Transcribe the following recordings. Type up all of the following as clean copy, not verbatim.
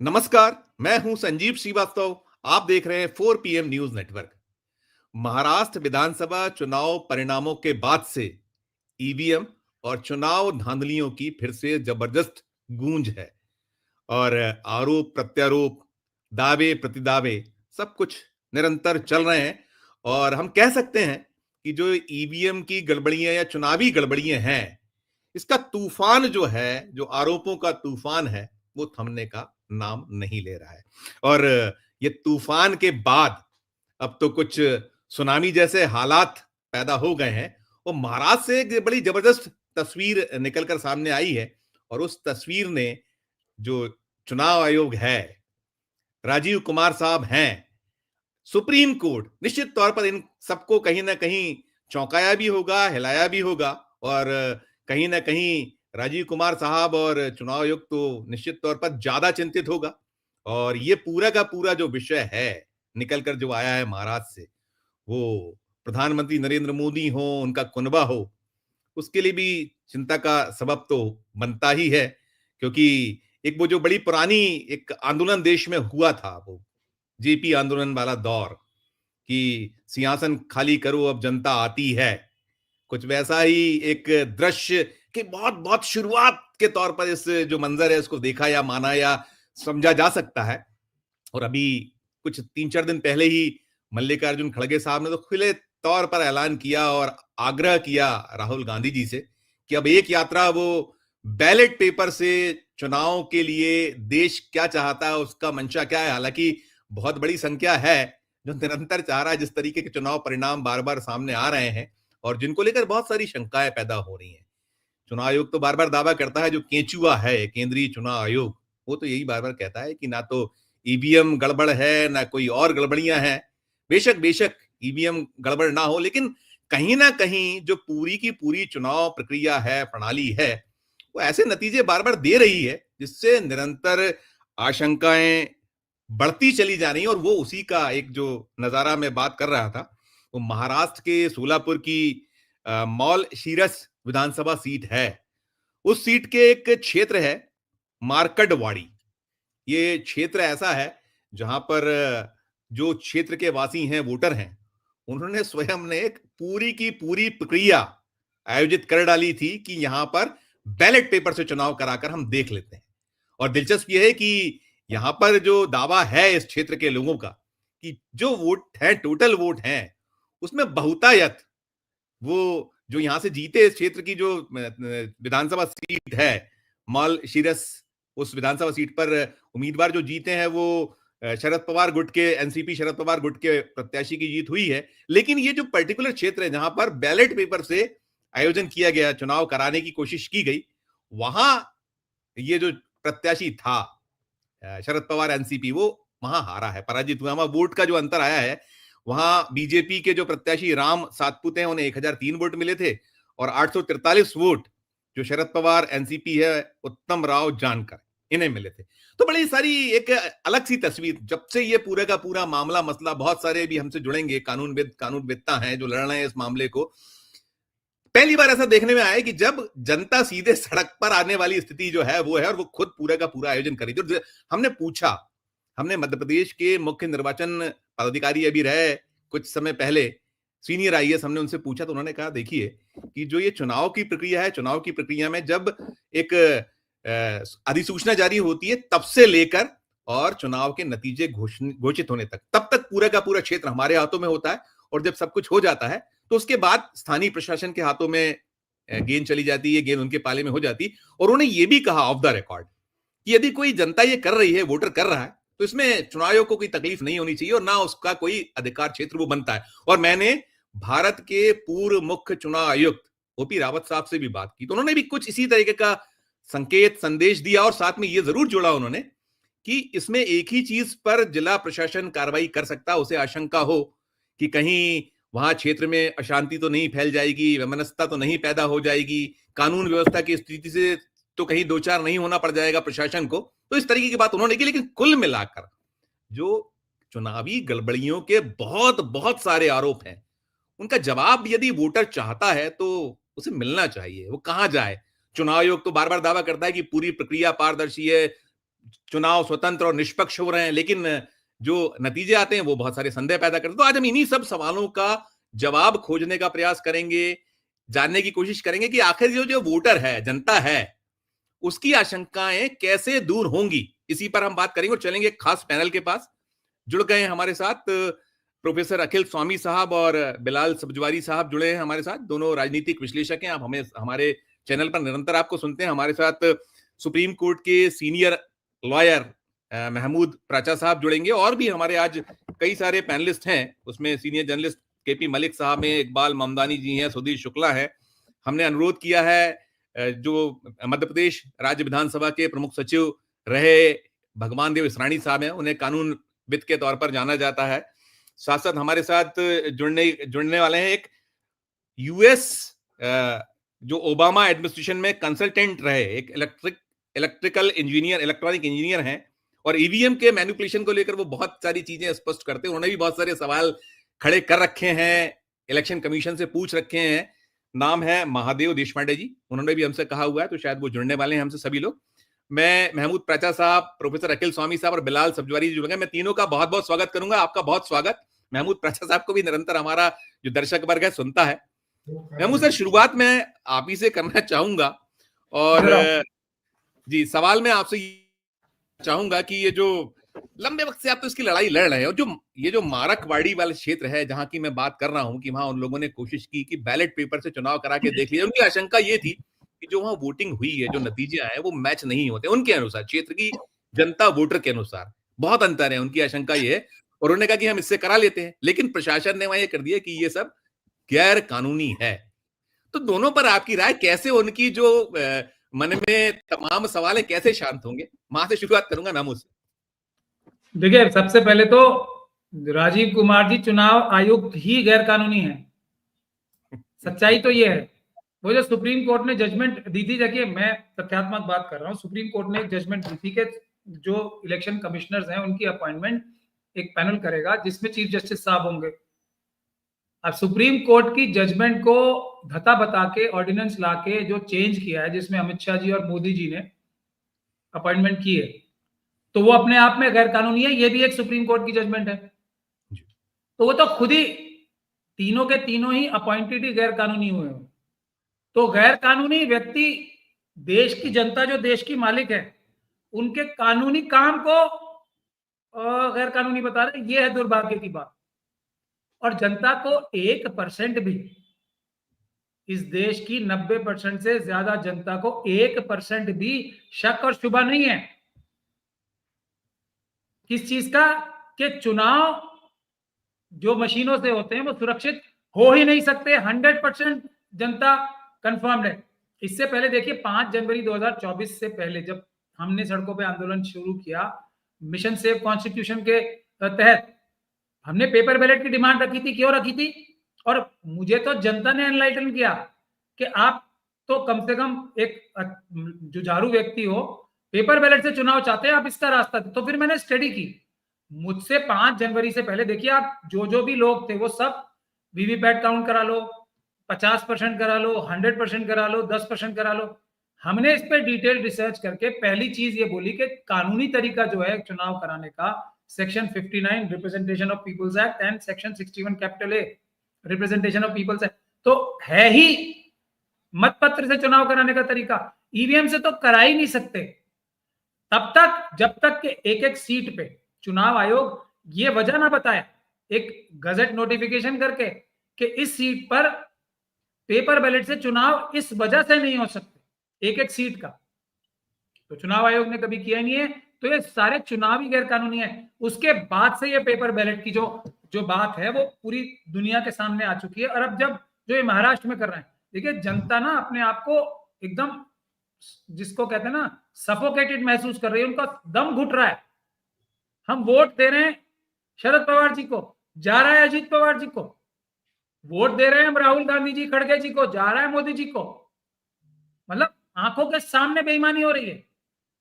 नमस्कार, मैं हूं संजीव श्रीवास्तव। आप देख रहे हैं 4 PM न्यूज नेटवर्क। महाराष्ट्र विधानसभा चुनाव परिणामों के बाद से ईवीएम और चुनाव धांधलियों की फिर से जबरदस्त गूंज है और आरोप प्रत्यारोप, दावे प्रतिदावे सब कुछ निरंतर चल रहे हैं। और हम कह सकते हैं कि जो ईवीएम की गड़बड़ियां या चुनावी गड़बड़ियां हैं, इसका तूफान जो है, जो आरोपों का तूफान है, वो थमने का नाम नहीं ले रहा है। और ये तूफान के बाद अब तो कुछ सुनामी जैसे हालात पैदा हो गए हैं और महाराष्ट्र से एक बड़ी जबरदस्त तस्वीर निकलकर सामने आई है। और उस तस्वीर ने जो चुनाव आयोग है, राजीव कुमार साहब हैं, सुप्रीम कोर्ट, निश्चित तौर पर इन सबको कहीं ना कहीं चौंकाया भी होगा, हिलाया भी होगा। और कहीं ना कहीं राजीव कुमार साहब और चुनाव आयोग तो निश्चित तौर पर ज्यादा चिंतित होगा। और ये पूरा का पूरा जो विषय है निकल कर जो आया है महाराष्ट्र से, वो प्रधानमंत्री नरेंद्र मोदी हो, उनका कुनबा हो, उसके लिए भी चिंता का सबब तो बनता ही है। क्योंकि एक वो जो बड़ी पुरानी एक आंदोलन देश में हुआ था, वो जेपी आंदोलन वाला दौर, कि सिंहासन खाली करो अब जनता आती है, कुछ वैसा ही एक दृश्य के बहुत बहुत शुरुआत के तौर पर इस जो मंजर है उसको देखा या माना या समझा जा सकता है। और अभी कुछ 3-4 दिन पहले ही मल्लिकार्जुन खड़गे साहब ने तो खुले तौर पर ऐलान किया और आग्रह किया राहुल गांधी जी से कि अब एक यात्रा वो बैलेट पेपर से चुनाव के लिए देश क्या चाहता है, उसका मंशा क्या है। हालांकि बहुत बड़ी संख्या है जो निरंतर चाह रहा है, जिस तरीके के चुनाव परिणाम बार बार सामने आ रहे हैं और जिनको लेकर बहुत सारी शंकाएं पैदा हो रही हैं। चुनाव आयोग तो बार बार दावा करता है, जो केंचुआ है केंद्रीय चुनाव आयोग, वो तो यही बार बार कहता है कि ना तो ईवीएम गड़बड़ है ना कोई और गड़बड़ियां हैं। बेशक बेशक ईवीएम गड़बड़ ना हो, लेकिन कहीं ना कहीं जो पूरी की पूरी चुनाव प्रक्रिया है, प्रणाली है, वो ऐसे नतीजे बार बार दे रही है जिससे निरंतर आशंकाएं बढ़ती चली जा रही है। और वो उसी का एक जो नजारा मैं बात कर रहा था, वो महाराष्ट्र के सोलापुर की मॉल शीरस विधानसभा सीट है। उस सीट के एक क्षेत्र है मार्कंडवाड़ी। ये क्षेत्र ऐसा है जहां पर जो क्षेत्र के वासी हैं, वोटर हैं, उन्होंने स्वयं ने एक पूरी की पूरी प्रक्रिया आयोजित कर डाली थी कि यहां पर बैलेट पेपर से चुनाव कराकर हम देख लेते हैं। और दिलचस्प यह है कि यहां पर जो दावा है इस क्षेत्र के लोगों का कि जो वोट है, टोटल वोट हैं, उसमें बहुतायत वो जो यहां से जीते इस क्षेत्र की जो विधानसभा सीट है मॉल शीरस, उस विधानसभा सीट पर उम्मीदवार जो जीते हैं वो शरद पवार गुट के, एनसीपी शरद पवार गुट के प्रत्याशी की जीत हुई है। लेकिन ये जो पर्टिकुलर क्षेत्र है जहां पर बैलेट पेपर से आयोजन किया गया, चुनाव कराने की कोशिश की गई, वहां ये जो प्रत्याशी था शरद पवार एनसीपी, वो वहां हारा है, पराजित हुआ। वहां वोट का जो अंतर आया है, वहां बीजेपी के जो प्रत्याशी राम सातपुते हैं उन्हें 1003 वोट मिले थे और 843 वोट जो शरद पवार एनसीपी है उत्तम राव जानकर, इन्हें मिले थे। तो बड़ी सारी एक अलग सी तस्वीर, जब से ये पूरे का पूरा मामला मसला, बहुत सारे भी हमसे जुड़ेंगे कानूनविद्ता हैं जो लड़ रहे हैं इस मामले को, पहली बार ऐसा देखने में आया कि जब जनता सीधे सड़क पर आने वाली स्थिति जो है वो है, और वो खुद पूरा का पूरा आयोजन करी थी। हमने पूछा, हमने मध्य प्रदेश के मुख्य निर्वाचन पदाधिकारी अभी रहे कुछ समय पहले, सीनियर आईएएस, हमने उनसे पूछा तो उन्होंने कहा देखिए कि जो ये चुनाव की प्रक्रिया है, चुनाव की प्रक्रिया में जब एक अधिसूचना जारी होती है तब से लेकर और चुनाव के नतीजे घोषित होने तक, तब तक पूरा का पूरा क्षेत्र हमारे हाथों में होता है। और जब सब कुछ हो जाता है तो उसके बाद स्थानीय प्रशासन के हाथों में गेंद चली जाती है, गेंद उनके पाले में हो जाती। और उन्होंने ये भी कहा ऑफ द रिकॉर्ड कि यदि कोई जनता ये कर रही है, वोटर कर रहा है, तो इसमें चुनाव आयोग को कोई तकलीफ नहीं होनी चाहिए और ना उसका कोई अधिकार क्षेत्र वो बनता है। और मैंने भारत के पूर्व मुख्य चुनाव आयुक्त ओपी रावत साहब से भी बात की तो उन्होंने भी कुछ इसी तरीके का संकेत संदेश दिया और साथ में ये जरूर जोड़ा उन्होंने कि इसमें एक ही चीज पर जिला प्रशासन कार्रवाई कर सकता है, उसे आशंका हो कि कहीं वहां क्षेत्र में अशांति तो नहीं फैल जाएगी, वैमनस्यता तो नहीं पैदा हो जाएगी, कानून व्यवस्था की स्थिति से तो कहीं दो चार नहीं होना पड़ जाएगा प्रशासन को। तो इस तरीके की बात उन्होंने की। लेकिन कुल मिलाकर जो चुनावी गड़बड़ियों के बहुत बहुत सारे आरोप हैं, उनका जवाब यदि वोटर चाहता है तो उसे मिलना चाहिए। वो कहां जाए? चुनाव आयोग तो बार बार दावा करता है कि पूरी प्रक्रिया पारदर्शी है, चुनाव स्वतंत्र और निष्पक्ष हो रहे हैं, लेकिन जो नतीजे आते हैं वो बहुत सारे संदेह पैदा करते हैं। तो आज हम इन्हीं सब सवालों का जवाब खोजने का प्रयास करेंगे, जानने की कोशिश करेंगे कि आखिर जो जो वोटर है, जनता है, उसकी आशंकाएं कैसे दूर होंगी। इसी पर हम बात करेंगे और चलेंगे एक खास पैनल के पास। जुड़ गए हैं हमारे साथ प्रोफेसर अखिल स्वामी साहब और बिलाल सब्जवारी साहब जुड़े हैं हमारे साथ। दोनों राजनीतिक विश्लेषक हैं। आप हमें हमारे चैनल पर निरंतर आपको सुनते हैं। हमारे साथ सुप्रीम कोर्ट के सीनियर लॉयर महमूद प्राचा साहब जुड़ेंगे और भी हमारे आज कई सारे पैनलिस्ट हैं। उसमें सीनियर जर्नलिस्ट केपी मलिक साहब हैं, इकबाल ममदानी जी हैं, सुधीर शुक्ला है। हमने अनुरोध किया है जो मध्य प्रदेश राज्य विधानसभा के प्रमुख सचिव रहे भगवान देव इसरानी साहब हैं, उन्हें कानून विद के तौर पर जाना जाता है। साथ साथ हमारे साथ जुड़ने वाले हैं एक यूएस जो ओबामा एडमिनिस्ट्रेशन में कंसल्टेंट रहे, एक इलेक्ट्रिकल इंजीनियर, इलेक्ट्रॉनिक इंजीनियर हैं और ईवीएम के मैनिपुलेशन को लेकर वो बहुत सारी चीजें स्पष्ट करते हैं। उन्होंने भी बहुत सारे सवाल खड़े कर रखे हैं, इलेक्शन कमीशन से पूछ रखे हैं। नाम है महादेव देशपांडे जी, उन्होंने भी हमसे कहा हुआ है, तो शायद वो जुड़ने वाले हैं हमसे सभी लोग। मैं महमूद प्राचा साहब, प्रोफेसर अखिल स्वामी साहब और बिलाल सब्जवारी जी जुड़ेंगे। मैं तीनों का बहुत बहुत स्वागत करूंगा। आपका बहुत स्वागत। महमूद प्राचा साहब को भी निरंतर हमारा जो दर्शक वर्ग है सुनता है। महमूद सर, शुरुआत में आप ही से करना चाहूंगा और जी सवाल मैं आपसे चाहूंगा कि ये जो लंबे वक्त से आप तो इसकी लड़ाई लड़ रहे हैं और जो ये जो मारकवाड़ी वाले क्षेत्र है जहां की मैं बात कर रहा हूं कि वहां उन लोगों ने कोशिश की कि बैलेट पेपर से चुनाव करा के देख लिया, उनकी आशंका ये थी कि जो वहां वोटिंग हुई है, जो नतीजे आए वो मैच नहीं होते उनके अनुसार, क्षेत्र की जनता वोटर के अनुसार बहुत अंतर है। उनकी आशंका ये है और उन्होंने कहा कि हम इससे करा लेते हैं, लेकिन प्रशासन ने वहां ये कर दिया कि ये सब गैर कानूनी है। तो दोनों पर आपकी राय, कैसे उनकी जो मन में तमाम सवाल है कैसे शांत होंगे? वहां से शुरुआत करूंगा महमूद से। देखिए, सबसे पहले तो राजीव कुमार जी चुनाव आयुक्त ही गैर कानूनी है। सच्चाई तो ये है। वो जो सुप्रीम कोर्ट ने जजमेंट दी थी, देखिए मैं तथ्यात्मक बात कर रहा हूँ, सुप्रीम कोर्ट ने एक जजमेंट दी थी कि जो इलेक्शन कमिश्नर्स हैं उनकी अपॉइंटमेंट एक पैनल करेगा जिसमें चीफ जस्टिस साहब होंगे। अब सुप्रीम कोर्ट की जजमेंट को धता बता के ऑर्डिनेंस लाके जो चेंज किया है, जिसमें अमित शाह जी और मोदी जी ने अपॉइंटमेंट की है, तो वो अपने आप में गैर कानूनी है। ये भी एक सुप्रीम कोर्ट की जजमेंट है। तो वो तो खुद ही तीनों के तीनों ही अपॉइंटेड ही गैर कानूनी हुए हैं। तो गैर कानूनी व्यक्ति देश की जनता जो देश की मालिक है उनके कानूनी काम को गैर कानूनी बता रहे, ये है दुर्भाग्य की बात। और जनता को 1% भी, इस देश की 90% से ज्यादा जनता को 1% भी शक और शुबा नहीं है किस चीज का, कि चुनाव जो मशीनों से होते हैं वो सुरक्षित हो ही नहीं सकते। 100% जनता कंफर्म्ड है। इससे पहले देखिए 5 जनवरी 2024 से पहले जब हमने सड़कों पे आंदोलन शुरू किया मिशन सेव कॉन्स्टिट्यूशन के तहत, हमने पेपर बैलेट की डिमांड रखी थी। क्यों रखी थी? और मुझे तो जनता ने एनलाइटन किया कि आप तो कम से कम एक जुझारू व्यक्ति हो, पेपर बैलेट से चुनाव चाहते हैं, आप इसका रास्ता थे। तो फिर मैंने स्टडी की। मुझसे 5 जनवरी से पहले देखिए आप जो भी लोग थे वो सब वीवीपैट काउंट करा लो, 50% करा लो, 100% करा लो, 10% करा लो। हमने इस पर डिटेल रिसर्च करके पहली चीज ये बोली कि कानूनी तरीका जो है चुनाव कराने का, section 59 representation of people's act and section 61 capital A representation of people's act, तो है ही मतपत्र से चुनाव कराने का तरीका। ईवीएम से तो करा ही नहीं सकते तब तक जब तक के एक एक सीट पे चुनाव आयोग ये वजह ना बताए, एक गजट नोटिफिकेशन करके कि इस सीट पर पेपर बैलेट से चुनाव इस वजह से नहीं हो सकते एक एक सीट का। तो चुनाव आयोग ने कभी किया नहीं है, तो ये सारे चुनाव ही गैर कानूनी है। उसके बाद से ये पेपर बैलेट की जो बात है वो पूरी दुनिया के सामने आ चुकी है। और अब जब जो ये महाराष्ट्र में कर रहे हैं, देखिए जनता ना अपने आप को एकदम, जिसको कहते हैं ना, सफोकेटेड महसूस कर रही है, उनका दम घुट रहा है। हम वोट दे रहे हैं शरद पवार जी को, जा रहा है अजीत पवार जी को, वोट दे रहे हैं हम राहुल गांधी जी, खड़गे जी को, जा रहा है मोदी जी को। मतलब आंखों के सामने बेईमानी हो रही है।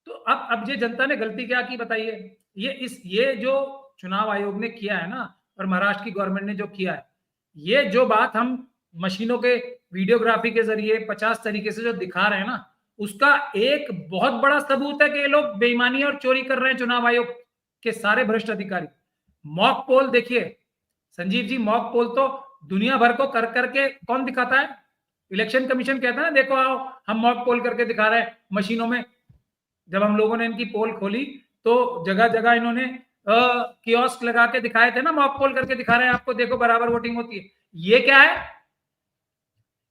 तो अब ये जनता ने गलती क्या की बताइए? ये जो चुनाव आयोग ने किया है ना, और महाराष्ट्र की गवर्नमेंट ने जो किया है, ये जो बात हम मशीनों के वीडियोग्राफी के जरिए 50 तरीके से जो दिखा रहे हैं ना, उसका एक बहुत बड़ा सबूत है कि ये लोग बेईमानी और चोरी कर रहे हैं। चुनाव आयोग के सारे भ्रष्ट अधिकारी, मॉक पोल देखिए संजीव जी, मॉक पोल तो दुनिया भर को कर करके कौन दिखाता है? इलेक्शन कमीशन कहता है ना, देखो आओ हम मॉक पोल करके दिखा रहे हैं मशीनों में। जब हम लोगों ने इनकी पोल खोली तो जगह जगह इन्होंने कियोस्क लगा के दिखाए थे ना, मॉक पोल करके दिखा रहे हैं आपको, देखो बराबर वोटिंग होती है। ये क्या है?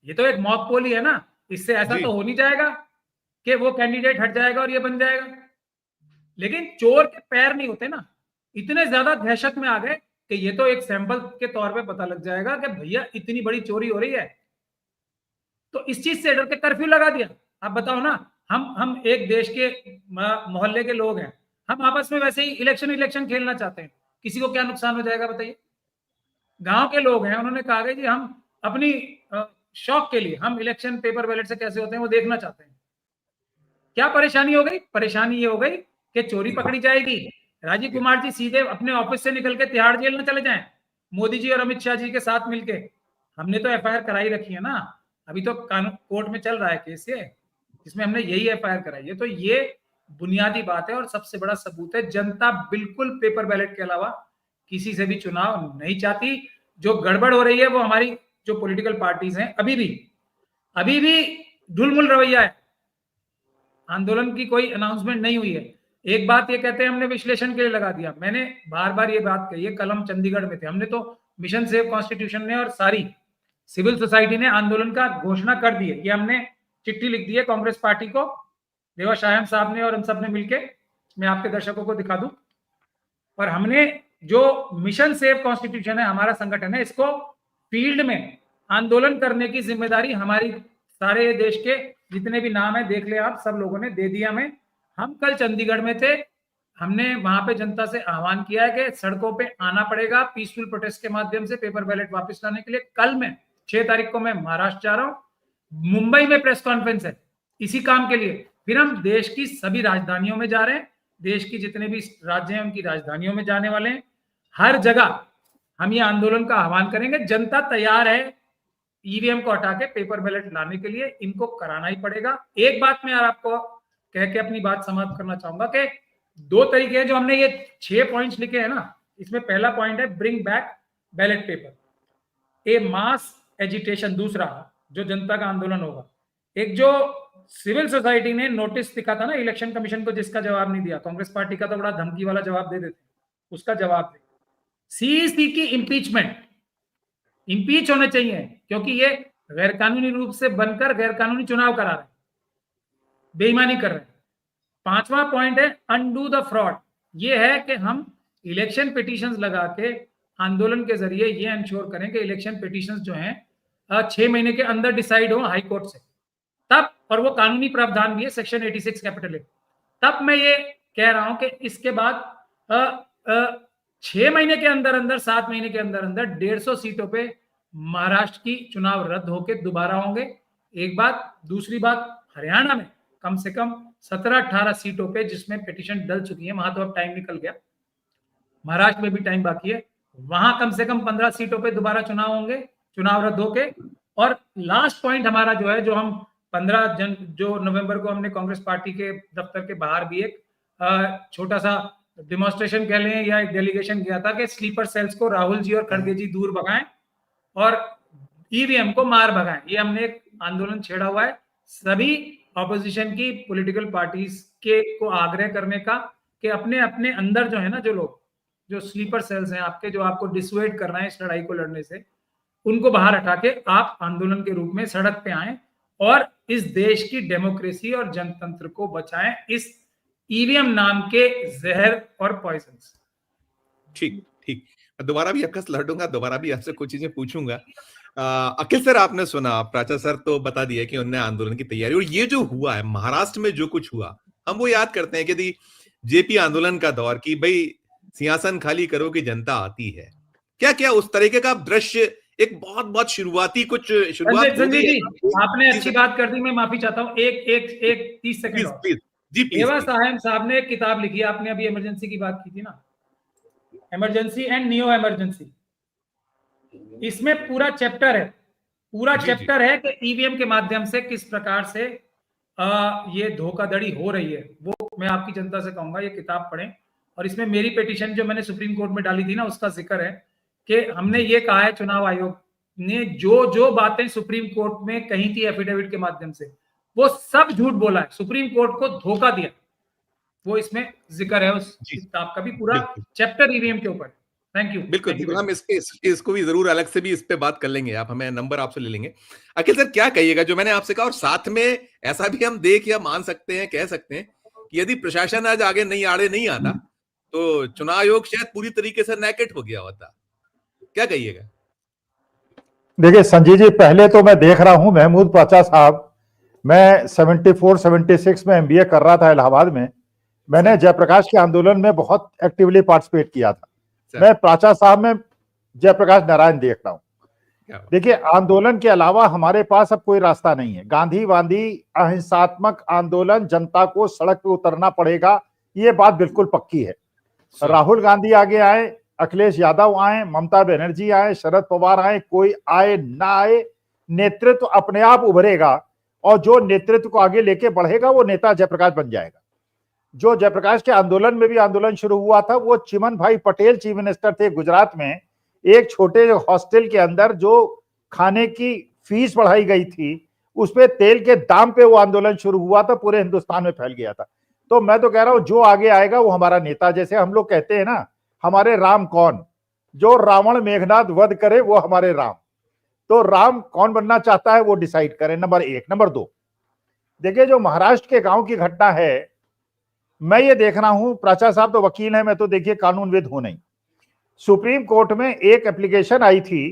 ये तो एक मॉक पोल ही है ना। इससे ऐसा तो हो नहीं जाएगा कि वो कैंडिडेट हट जाएगा और ये बन जाएगा। लेकिन चोर के पैर नहीं होते ना, इतने ज्यादा दहशत में आ गए कि ये तो एक सैंपल के तौर पे पता लग जाएगा कि भैया इतनी बड़ी चोरी हो रही है, तो इस चीज से डर के कर्फ्यू लगा दिया। आप बताओ ना, हम एक देश के मोहल्ले के लोग हैं, हम आपस में वैसे ही इलेक्शन खेलना चाहते हैं, किसी को क्या नुकसान हो जाएगा बताइए? गांव के लोग हैं, उन्होंने कहा कि जी हम अपनी शौक के लिए हम इलेक्शन पेपर बैलेट से कैसे होते हैं वो देखना चाहते हैं। क्या परेशानी हो गई? परेशानी ये हो गई कि चोरी पकड़ी जाएगी, राजीव कुमार जी सीधे अपने ऑफिस से निकल के तिहाड़ जेल न चले जाएं, मोदी जी और अमित शाह जी के साथ मिलके। हमने तो एफआईआर कराई रखी है ना, अभी तो कानून कोर्ट में चल रहा है केस ये, इसमें हमने यही एफआईआर कराई है। तो ये बुनियादी बात है और सबसे बड़ा सबूत है, जनता बिल्कुल पेपर बैलेट के अलावा किसी से भी चुनाव नहीं चाहती। जो गड़बड़ हो रही है वो हमारी जो पॉलिटिकल पार्टीज हैं, अभी भी ढुलमुल रवैया है, आंदोलन की कोई अनाउंसमेंट नहीं हुई है। एक बात ये कहते हैं हमने विश्लेषण के लिए लगा दिया, मैंने बार बार ये बात कही है, कल हम चंडीगढ़ में थे, हमने तो मिशन सेव कॉन्स्टिट्यूशन ने और सारी सिविल सोसाइटी ने आंदोलन का घोषणा कर दी है। ये हमने चिट्ठी लिख दी है कांग्रेस पार्टी को, देवा शायम साहब ने और हम सब ने मिलके, मैं आपके दर्शकों को दिखा दूं। और हमने जो मिशन सेव कॉन्स्टिट्यूशन है हमारा संगठन है, इसको फील्ड में आंदोलन करने की जिम्मेदारी हमारी सारे देश के जितने भी नाम है देख ले आप, सब लोगों ने दे दिया हमें। हम कल चंडीगढ़ में थे, हमने वहां पे जनता से आह्वान किया है कि सड़कों पे आना पड़ेगा पीसफुल प्रोटेस्ट के माध्यम से पेपर बैलेट वापस लाने के लिए। कल मैं 6 तारीख को मैं महाराष्ट्र जा रहा हूं, मुंबई में प्रेस कॉन्फ्रेंस है इसी काम के लिए। फिर हम देश की सभी राजधानियों में जा रहे हैं, देश की जितने भी राज्य हैं उनकी राजधानियों में जाने वाले हैं, हर जगह हम ये आंदोलन का आह्वान करेंगे। जनता तैयार है ईवीएम को हटा के पेपर बैलेट लाने के लिए, इनको कराना ही पड़ेगा। एक बात मैं आपको कह के अपनी बात समाप्त करना चाहूंगा कि 2 तरीके हैं जो हमने ये 6 पॉइंट्स लिखे हैं ना, इसमें पहला पॉइंट है ब्रिंग बैक बैलेट पेपर, ए मास एजिटेशन, दूसरा जो जनता का आंदोलन होगा। एक जो सिविल सोसाइटी ने नोटिस लिखा था ना इलेक्शन कमीशन को, जिसका जवाब नहीं दिया, कांग्रेस पार्टी का तो बड़ा धमकी वाला जवाब दे देते, उसका जवाब दे। सीईसी की इम्पीचमेंट, इम्पीच होने चाहिए क्योंकि ये गैर कानूनी रूप से बनकर गैर कानूनी चुनाव करा रहे हैं, बेईमानी कर रहे हैं। 5वां पॉइंट है अनडू द फ्रॉड, ये है कि हम इलेक्शन पिटीशंस लगा के आंदोलन के जरिए ये इंश्योर करें कि इलेक्शन पिटीशंस जो हैं 6 महीने के अंदर डिसाइड हो हाई कोर्ट से, तब, और वो कानूनी प्रावधान भी है सेक्शन 86 कैपिटल ए। तब मैं ये कह रहा हूं कि इसके बाद 6 महीने के अंदर अंदर, 7 महीने के अंदर अंदर 150 सीटों पे महाराष्ट्र की चुनाव रद्द होकर दोबारा होंगे, एक बात। दूसरी बात, हरियाणा में कम से कम 17-18 सीटों पे जिसमें पिटीशन डल चुकी है, वहां तो अब टाइम निकल गया, महाराष्ट्र में भी टाइम बाकी है, वहां कम से कम 15 सीटों पे दोबारा चुनाव होंगे, चुनाव रद्द होके। और लास्ट पॉइंट हमारा जो है, जो हम 15 जो नवंबर को हमने कांग्रेस पार्टी के दफ्तर के बाहर भी एक छोटा सा डिमॉन्स्ट्रेशन कह लें या एक डेलीगेशन किया था कि स्लीपर सेल्स को राहुल जी और खड़गे जी दूर भगाएं और ईवीएम को मार भगाएं। ये हमने एक आंदोलन छेड़ा हुआ है सभी ऑपोजिशन की पॉलिटिकल पार्टीज के को आग्रह करने का कि अपने अपने अंदर जो है ना, जो लोग जो स्लीपर सेल्स हैं आपके, जो आपको डिसवेड कर रहे हैं इस लड़ाई को लड़ने से, उनको बाहर हटा के आप आंदोलन के रूप में सड़क पे आए और इस देश की डेमोक्रेसी और जनतंत्र को बचाएं इस ईवीएम नाम के जहर और पॉइजन। ठीक ठीक, दोबारा भी आपका लड़ूंगा, दोबारा भी आपसे कुछ चीजें पूछूंगा। अखिल सर, आपने सुना, प्राचा सर तो बता दिया कि उन्होंने आंदोलन की तैयारी, और ये जो हुआ है महाराष्ट्र में, जो कुछ हुआ, हम वो याद करते हैं कि जेपी आंदोलन का दौर की भाई सिंहासन खाली करो कि जनता आती है, क्या क्या उस तरीके का दृश्य, एक बहुत बहुत शुरुआती कुछ शुरुआत संजय जी, आपने अच्छी बात कर दी, मैं माफी चाहता हूँ, एक 30 सेकंड और। जी, देवा साहब ने एक किताब लिखी, आपने अभी इमरजेंसी की बात की थी ना, इमरजेंसी एंड नियो इमरजेंसी, इसमें पूरा चैप्टर है, पूरा चैप्टर है कि ईवीएम के माध्यम से किस प्रकार से ये धोखाधड़ी हो रही है, वो मैं आपकी जनता से कहूंगा ये किताब पढ़ें, और इसमें मेरी पिटीशन जो मैंने सुप्रीम कोर्ट में डाली थी ना, उसका जिक्र है कि हमने ये कहा है, चुनाव आयोग ने जो जो बातें सुप्रीम कोर्ट में कही थी एफिडेविट के माध्यम से, वो सब झूठ बोला है, सुप्रीम कोर्ट को धोखा दिया, वो इसमें जिक्र है उस किताब का भी, पूरा चैप्टर ईवीएम के ऊपर। Thank you. बिल्कुल बिल्कुल, हम इसको भी जरूर अलग से भी इस पे बात कर लेंगे, आप हमें नंबर आपसे ले लेंगे। अखिल सर, क्या कहिएगा जो मैंने आपसे कहा, और साथ में ऐसा भी हम देख या मान सकते हैं, कह सकते हैं कि यदि प्रशासन आज आगे नहीं आड़े नहीं आता तो चुनाव आयोग शायद पूरी तरीके से नैकेट हो गया होता, क्या कहिएगा? देखिए संजय जी, पहले तो मैं देख रहा हूं महमूद पाचा साहब, मैं 74-76 में एमबीए कर रहा था इलाहाबाद में, मैंने जयप्रकाश के आंदोलन में बहुत एक्टिवली पार्टिसिपेट किया था। मैं पाचा साहब में जयप्रकाश नारायण देख रहा हूं। देखिए, आंदोलन के अलावा हमारे पास अब कोई रास्ता नहीं है। गांधीवादी अहिंसात्मक आंदोलन, जनता को सड़क पे उतरना पड़ेगा, ये बात बिल्कुल पक्की है। राहुल गांधी आगे आए, अखिलेश यादव आए, ममता बनर्जी आए, शरद पवार आए, कोई आए ना आए, नेतृत्व अपने आप उभरेगा, और जो नेतृत्व को आगे लेके बढ़ेगा वो नेता जयप्रकाश बन जाएगा। जो जयप्रकाश के आंदोलन में भी आंदोलन शुरू हुआ था, वो चिमन भाई पटेल चीफ मिनिस्टर थे गुजरात में, एक छोटे हॉस्टल के अंदर जो खाने की फीस बढ़ाई गई थी, उस पे तेल के दाम पे वो आंदोलन शुरू हुआ था, पूरे हिंदुस्तान में फैल गया था। तो मैं तो कह रहा हूं जो आगे आएगा वो हमारा नेता। जैसे हम लोग कहते हैं ना, हमारे राम कौन, जो रावण मेघनाद वध करे वो हमारे राम। तो राम कौन बनना चाहता है वो डिसाइड करें, नंबर एक। नंबर दो, देखिए जो महाराष्ट्र के गांव की घटना है, मैं ये देख रहा हूं, प्राचा साहब तो वकील है, मैं तो देखिए कानूनविद हूं नहीं। सुप्रीम कोर्ट में एक एप्लीकेशन आई थी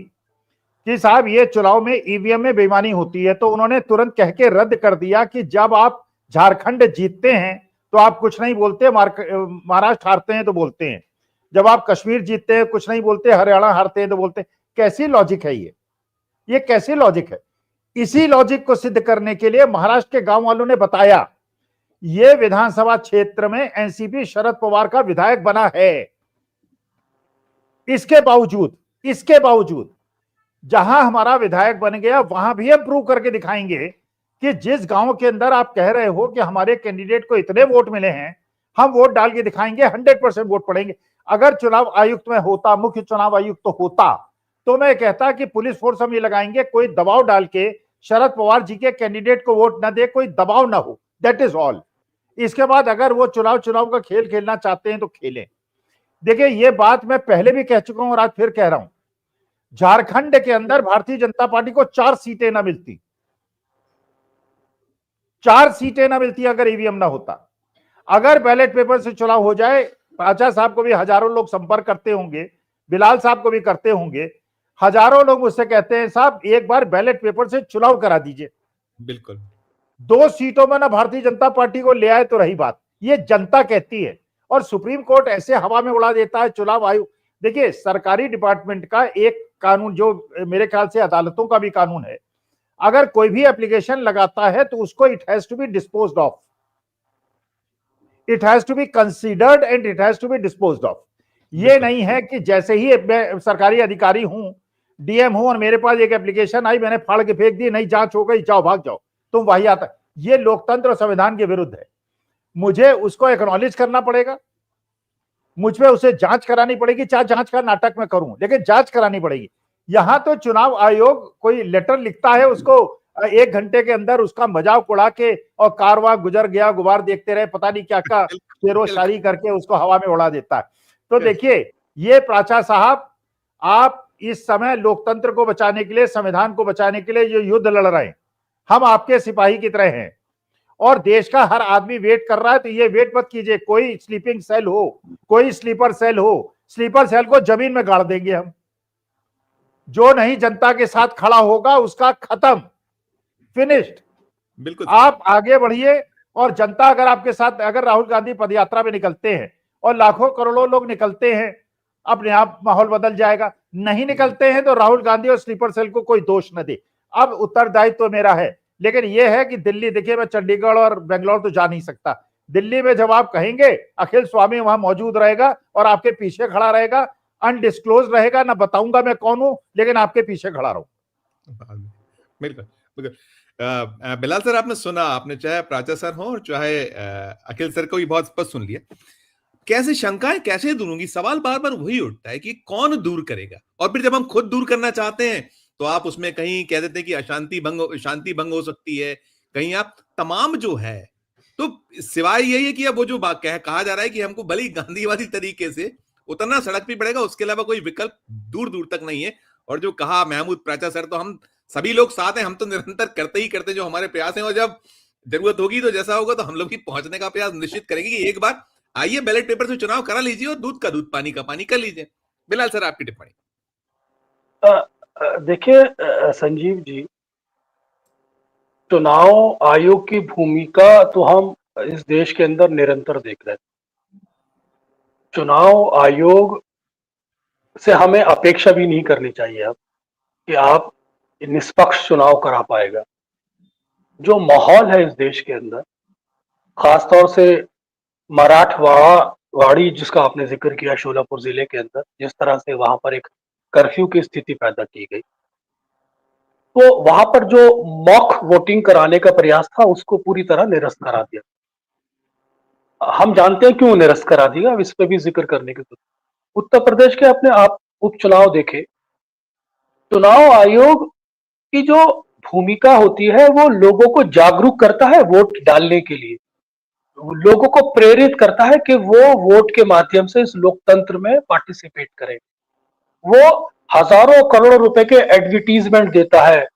कि साहब ये चुनाव में ईवीएम में बेईमानी होती है, तो उन्होंने तुरंत कह के रद्द कर दिया कि जब आप झारखंड जीतते हैं तो आप कुछ नहीं बोलते, महाराष्ट्र हारते हैं तो बोलते हैं, जब आप कश्मीर जीतते हैं कुछ नहीं बोलते, हरियाणा हारते हैं तो बोलते हैं। कैसी लॉजिक है ये कैसी लॉजिक है? इसी लॉजिक को सिद्ध करने के लिए महाराष्ट्र के गांव वालों ने बताया, ये विधानसभा क्षेत्र में एनसीपी शरद पवार का विधायक बना है। इसके बावजूद जहां हमारा विधायक बन गया, वहां भी हम प्रूव करके दिखाएंगे कि जिस गांव के अंदर आप कह रहे हो कि हमारे कैंडिडेट को इतने वोट मिले हैं, हम वोट डाल के दिखाएंगे, 100% वोट पड़ेंगे। अगर चुनाव आयुक्त में होता, मुख्य चुनाव आयुक्त तो होता, तो मैं कहता कि पुलिस फोर्स हम ये लगाएंगे, कोई दबाव डाल के शरद पवार जी के कैंडिडेट को वोट न दे, कोई दबाव ना हो, दैट इज ऑल। इसके बाद अगर वो चुनाव का खेल खेलना चाहते हैं तो खेलें। देखिए, ये बात मैं पहले भी कह चुका हूं और आज फिर कह रहा हूं, झारखंड के अंदर भारतीय जनता पार्टी को 4 सीटें ना मिलती, 4 सीटें ना मिलती अगर ईवीएम ना होता। अगर बैलेट पेपर से चुनाव हो जाए, पाचा साहब को भी हजारों लोग संपर्क करते होंगे, बिलाल साहब को भी करते होंगे, हजारों लोग मुझसे कहते हैं साहब एक बार बैलेट पेपर से चुनाव करा दीजिए। बिल्कुल, 2 सीटों में ना भारतीय जनता पार्टी को ले आए तो रही बात, ये जनता कहती है, और सुप्रीम कोर्ट ऐसे हवा में उड़ा देता है। चुनाव आयोग, देखिए सरकारी डिपार्टमेंट का एक कानून, जो मेरे ख्याल से अदालतों का भी कानून है, अगर कोई भी एप्लीकेशन लगाता है तो उसको it has to be disposed of, it has to be considered and it has to be disposed of. ये नहीं है कि जैसे ही मैं सरकारी अधिकारी हूं, डीएम हूं, और मेरे पास एक एप्लीकेशन आई, मैंने फाड़ के फेंक दी, नहीं जांच हो गई, जाओ भाग जाओ, तुम वही आता। ये लोकतंत्र और संविधान के विरुद्ध है। मुझे उसको एक्नॉलेज करना पड़ेगा, मुझ पे उसे जांच करानी पड़ेगी, चाहे जांच का नाटक में करूं, लेकिन जांच करानी पड़ेगी। यहां तो चुनाव आयोग कोई लेटर लिखता है, उसको 1 घंटे के अंदर उसका मजाक उड़ा के और कारवा गुजर गया, गुबार देखते रहे, पता नहीं क्या क्या शेरो शायरी करके उसको हवा में उड़ा देता है। तो देखिए, ये प्राचा साहब, आप इस समय लोकतंत्र को बचाने के लिए, संविधान को बचाने के लिए जो युद्ध लड़ रहे हैं, हम आपके सिपाही की तरह हैं, और देश का हर आदमी वेट कर रहा है। तो ये वेट मत कीजिए, कोई स्लीपिंग सेल हो, कोई स्लीपर सेल हो, स्लीपर सेल को जमीन में गाड़ देंगे हम। जो नहीं जनता के साथ खड़ा होगा उसका खत्म, फिनिश्ड। बिल्कुल, आप आगे बढ़िए, और जनता अगर आपके साथ, अगर राहुल गांधी पदयात्रा में निकलते हैं और लाखों करोड़ों लोग निकलते हैं, अपने आप माहौल बदल जाएगा। नहीं निकलते हैं तो राहुल गांधी और स्लीपर सेल को कोई दोष न दे। अब उत्तरदायित्व तो मेरा है, लेकिन यह है कि दिल्ली, देखिए मैं चंडीगढ़ और बेंगलोर तो जा नहीं सकता, दिल्ली में जब आप कहेंगे, अखिल स्वामी वहां मौजूद रहेगा और आपके पीछे खड़ा रहेगा, अनडिस्क्लोज रहेगा, ना बताऊंगा मैं कौन हूं, लेकिन आपके पीछे खड़ा रहूं। बिल्कुल बिल्कुल। बिलाल सर, आपने सुना, आपने चाहे प्राचा सर हो और चाहे अखिल सर को भी बहुत स्पष्ट सुन लिया। कैसे शंकाएं कैसे दूर होंगी? सवाल बार बार वही उठता है कि कौन दूर करेगा। और फिर जब हम खुद दूर करना चाहते हैं तो आप उसमें कहीं कह देते हैं कि शांति भंग हो सकती है, कहीं आप तमाम जो है। तो सिवाय यही है कि अब वो जो कहा जा रहा है कि हमको भले ही गांधीवादी तरीके से उतरना सड़क पे पड़ेगा, उसके अलावा कोई विकल्प दूर दूर तक नहीं है। और जो कहा महमूद प्राचा सर, तो हम सभी लोग साथ हैं, हम तो निरंतर करते ही करते जो हमारे प्रयास हैं, और जब जरूरत होगी तो जैसा होगा तो हम लोग भी पहुंचने का प्रयास निश्चित करेंगे कि एक बार आइए बैलेट पेपर से चुनाव करा लीजिए और दूध का दूध पानी का पानी कर लीजिए। बिलाल सर, आपकी टिप्पणी। देखिए संजीव जी, चुनाव आयोग की भूमिका तो हम इस देश के अंदर निरंतर देख रहे हैं। चुनाव आयोग से हमें अपेक्षा भी नहीं करनी चाहिए अब कि आप निष्पक्ष चुनाव करा पाएगा। जो माहौल है इस देश के अंदर, खासतौर से मराठवाड़ी जिसका आपने जिक्र किया, शोलापुर जिले के अंदर जिस तरह से वहां पर एक कर्फ्यू की स्थिति पैदा की गई, तो वहां पर जो मॉक वोटिंग कराने का प्रयास था उसको पूरी तरह निरस्त करा दिया। हम जानते हैं क्यों निरस्त करा दिया, अब इस पे भी जिक्र करने की जरूरत। उत्तर प्रदेश के अपने आप उपचुनाव देखे, चुनाव आयोग की जो भूमिका होती है वो लोगों को जागरूक करता है वोट डालने के लिए, लोगों को प्रेरित करता है कि वो वोट के माध्यम से इस लोकतंत्र में पार्टिसिपेट करें। वो हजारों करोड़ों रुपए के एडवर्टीजमेंट देता है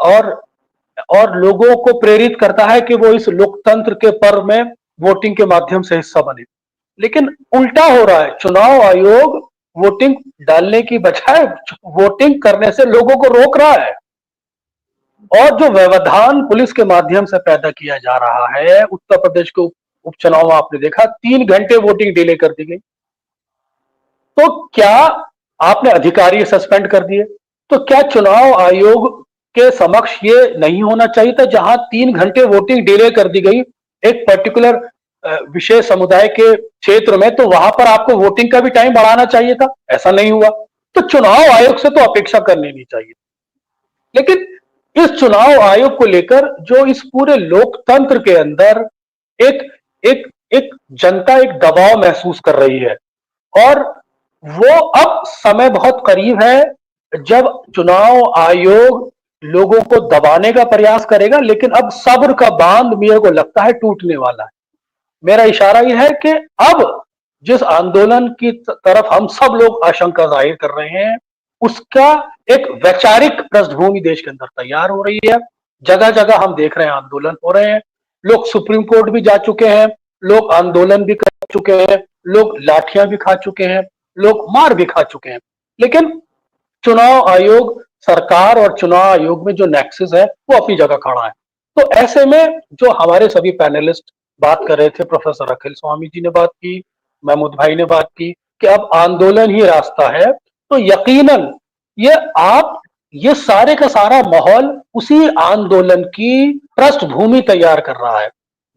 और लोगों को प्रेरित करता है कि वो इस लोकतंत्र के पर्व में वोटिंग के माध्यम से हिस्सा बने। लेकिन उल्टा हो रहा है, चुनाव आयोग वोटिंग डालने की बजाय वोटिंग करने से लोगों को रोक रहा है। और जो व्यवधान पुलिस के माध्यम से पैदा किया जा रहा है, उत्तर प्रदेश के उपचुनाव में आपने देखा 3 घंटे वोटिंग डिले कर दी गई। तो क्या आपने अधिकारी सस्पेंड कर दिए? तो क्या चुनाव आयोग के समक्ष ये नहीं होना चाहिए था, जहां 3 घंटे वोटिंग डिले कर दी गई एक पर्टिकुलर विशेष समुदाय के क्षेत्र में, तो वहां पर आपको वोटिंग का भी टाइम बढ़ाना चाहिए था? ऐसा नहीं हुआ। तो चुनाव आयोग से तो अपेक्षा करनी नहीं चाहिए। लेकिन इस चुनाव आयोग को लेकर जो इस पूरे लोकतंत्र के अंदर एक एक एक जनता एक दबाव महसूस कर रही है, और वो अब समय बहुत करीब है जब चुनाव आयोग लोगों को दबाने का प्रयास करेगा। लेकिन अब सब्र का बांध मेरे को लगता है टूटने वाला है। मेरा इशारा यह है कि अब जिस आंदोलन की तरफ हम सब लोग आशंका जाहिर कर रहे हैं, उसका एक वैचारिक पृष्ठभूमि देश के अंदर तैयार हो रही है। जगह जगह हम देख रहे हैं आंदोलन हो रहे हैं, लोग सुप्रीम कोर्ट भी जा चुके हैं, लोग आंदोलन भी कर चुके हैं, लोग लाठियां भी खा चुके हैं, लोग मार भी खा चुके हैं। लेकिन चुनाव आयोग, सरकार और चुनाव आयोग में जो नेक्सस है वो अपनी जगह खड़ा है। तो ऐसे में जो हमारे सभी पैनलिस्ट बात कर रहे थे, प्रोफेसर अखिल स्वामी जी ने बात की, महमूद भाई ने बात की कि अब आंदोलन ही रास्ता है, तो यकीनन ये सारे का सारा माहौल उसी आंदोलन की पृष्ठभूमि तैयार कर रहा है।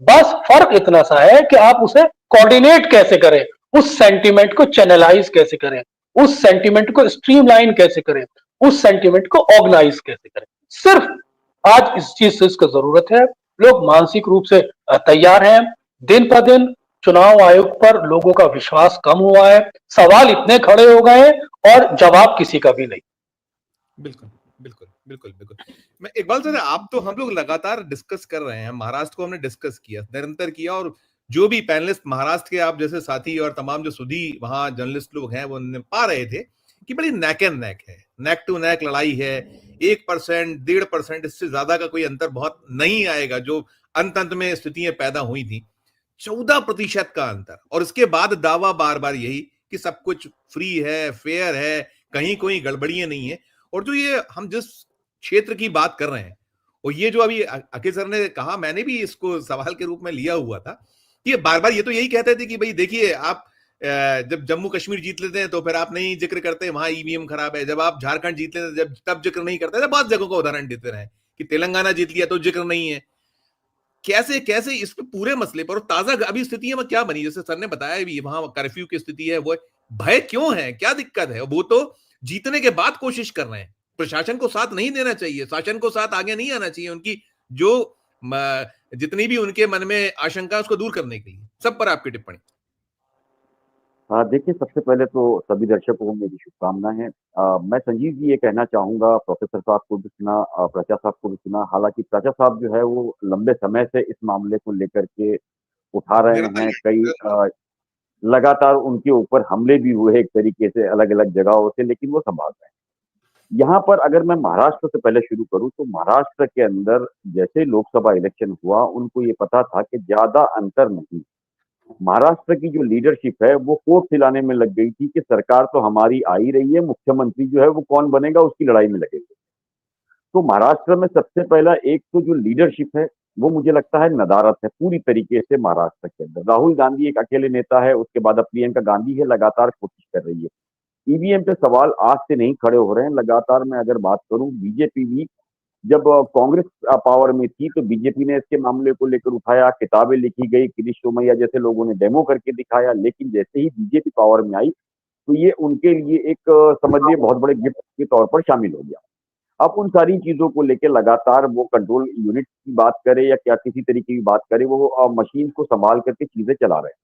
बस फर्क इतना सा है कि आप उसे कोऑर्डिनेट कैसे करें, उस सेंटिमेंट को चैनलाइज कैसे करें, उस सेंटिमेंट को स्ट्रीमलाइन कैसे करें, उस सेंटिमेंट को ऑर्गेनाइज कैसे करें। सिर्फ आज इस चीज से इसकी जरूरत है। लोग मानसिक रूप से तैयार हैं। दिन पर दिन चुनाव आयोग पर लोगों का विश्वास कम हुआ है, सवाल इतने खड़े हो गए और जवाब किसी का भी नहीं। बिल्कुल बिल्कुल बिल्कुल बिल्कुल। मैं इकबाल सर, आप तो हम लोग लगातार डिस्कस कर रहे हैं, महाराष्ट्र को हमने डिस्कस किया, निरंतर किया, और जो भी पैनलिस्ट महाराष्ट्र के आप जैसे साथी और तमाम जो सुधी वहां जर्नलिस्ट लोग हैं वो पा रहे थे कि बड़ी नेक एंड नेक है, नेक टू नेक लड़ाई है। 1%, 1.5%, इससे ज्यादा का कोई अंतर बहुत नहीं आएगा। जो अंत में स्थितियां पैदा हुई थी, 14% का अंतर, और इसके बाद दावा बार बार यही कि सब कुछ फ्री है, फेयर है, कहीं कोई गड़बड़ियां नहीं है। और जो ये हम जिस क्षेत्र की बात कर रहे हैं, और ये जो अभी अखिल सर ने कहा, मैंने भी इसको सवाल के रूप में लिया हुआ था कि ये बार बार ये तो यही कहते थे कि भाई देखिए, आप जब जम्मू कश्मीर जीत लेते हैं तो फिर आप नहीं जिक्र करते वहां ईवीएम खराब है, जब आप झारखंड जीत लेते हैं तब जिक्र नहीं करते थे। बहुत जगहों का उदाहरण देते रहे कि तेलंगाना जीत लिया तो जिक्र नहीं है। कैसे कैसे इस पे पूरे मसले पर ताजा अभी स्थितियां क्या बनी, जैसे सर ने बताया भी वहां कर्फ्यू की स्थिति है, वो भय क्यों है, क्या दिक्कत है? वो तो जीतने के बाद कोशिश कर रहे हैं, प्रशासन को साथ नहीं देना चाहिए, शासन को साथ आगे नहीं आना चाहिए, उनकी जो जितनी भी उनके मन में आशंका उसको दूर करने के लिए। सब पर आपकी टिप्पणी। हाँ, देखिए सबसे पहले तो सभी दर्शकों को मेरी शुभकामनाएं। मैं संजीव जी ये कहना चाहूंगा, प्रोफेसर साहब को भी सुना, प्रचा साहब को भी सुना। हालांकि प्रचा साहब जो है वो लंबे समय से इस मामले को लेकर के उठा रहे हैं। कई लगातार उनके ऊपर हमले भी हुए एक तरीके से अलग अलग जगहों से, लेकिन वो संभाल रहे हैं। यहाँ पर अगर मैं महाराष्ट्र से पहले शुरू करूं तो महाराष्ट्र के अंदर जैसे लोकसभा इलेक्शन हुआ, उनको ये पता था कि ज्यादा अंतर नहीं। महाराष्ट्र की जो लीडरशिप है वो कोर्ट सिलाने में लग गई थी कि सरकार तो हमारी आ ही रही है, मुख्यमंत्री जो है वो कौन बनेगा उसकी लड़ाई में लगेंगे। तो महाराष्ट्र में सबसे पहला एक तो जो लीडरशिप है वो मुझे लगता है नदारत है पूरी तरीके से महाराष्ट्र के अंदर। राहुल गांधी एक अकेले नेता है, उसके बाद अब प्रियंका गांधी है, लगातार कोशिश कर रही है। ईवीएम पे सवाल आज से नहीं खड़े हो रहे हैं, लगातार मैं अगर बात करूं बीजेपी भी जब कांग्रेस पावर में थी तो बीजेपी ने इसके मामले को लेकर उठाया, किताबें लिखी गई, गिरीश सोमैया जैसे लोगों ने डेमो करके दिखाया, लेकिन जैसे ही बीजेपी पावर में आई तो ये उनके लिए एक समझिए बहुत बड़े गिफ्ट के तौर पर शामिल हो गया। अब उन सारी चीजों को लेकर लगातार वो कंट्रोल यूनिट की बात करे या क्या किसी तरीके की बात करे, वो मशीन को संभाल करके चीजें चला रहे हैं।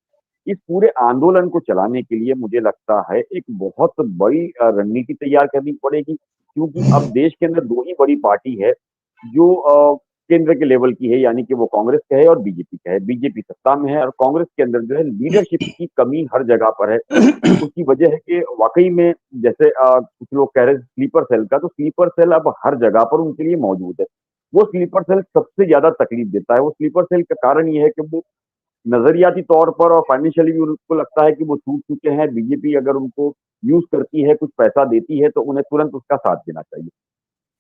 इस पूरे आंदोलन को चलाने के लिए मुझे लगता है एक बहुत बड़ी रणनीति तैयार करनी पड़ेगी, क्योंकि अब देश के अंदर दो ही बड़ी पार्टी है जो केंद्र के लेवल की है, यानी कि वो कांग्रेस का है और बीजेपी का है। बीजेपी सत्ता में है और कांग्रेस के अंदर जो है लीडरशिप की कमी हर जगह पर है। उसकी वजह है कि वाकई में जैसे कुछ लोग कह रहे हैं स्लीपर सेल का, तो स्लीपर सेल अब हर जगह पर उनके लिए मौजूद है। वो स्लीपर सेल सबसे ज्यादा तकलीफ देता है। वो स्लीपर सेल का कारण ये है कि वो नजरियाती तौर पर और फाइनेंशियली भी उनको लगता है कि वो टूट चुके हैं। बीजेपी अगर उनको यूज करती है, कुछ पैसा देती है, तो उन्हें तुरंत उसका साथ देना चाहिए।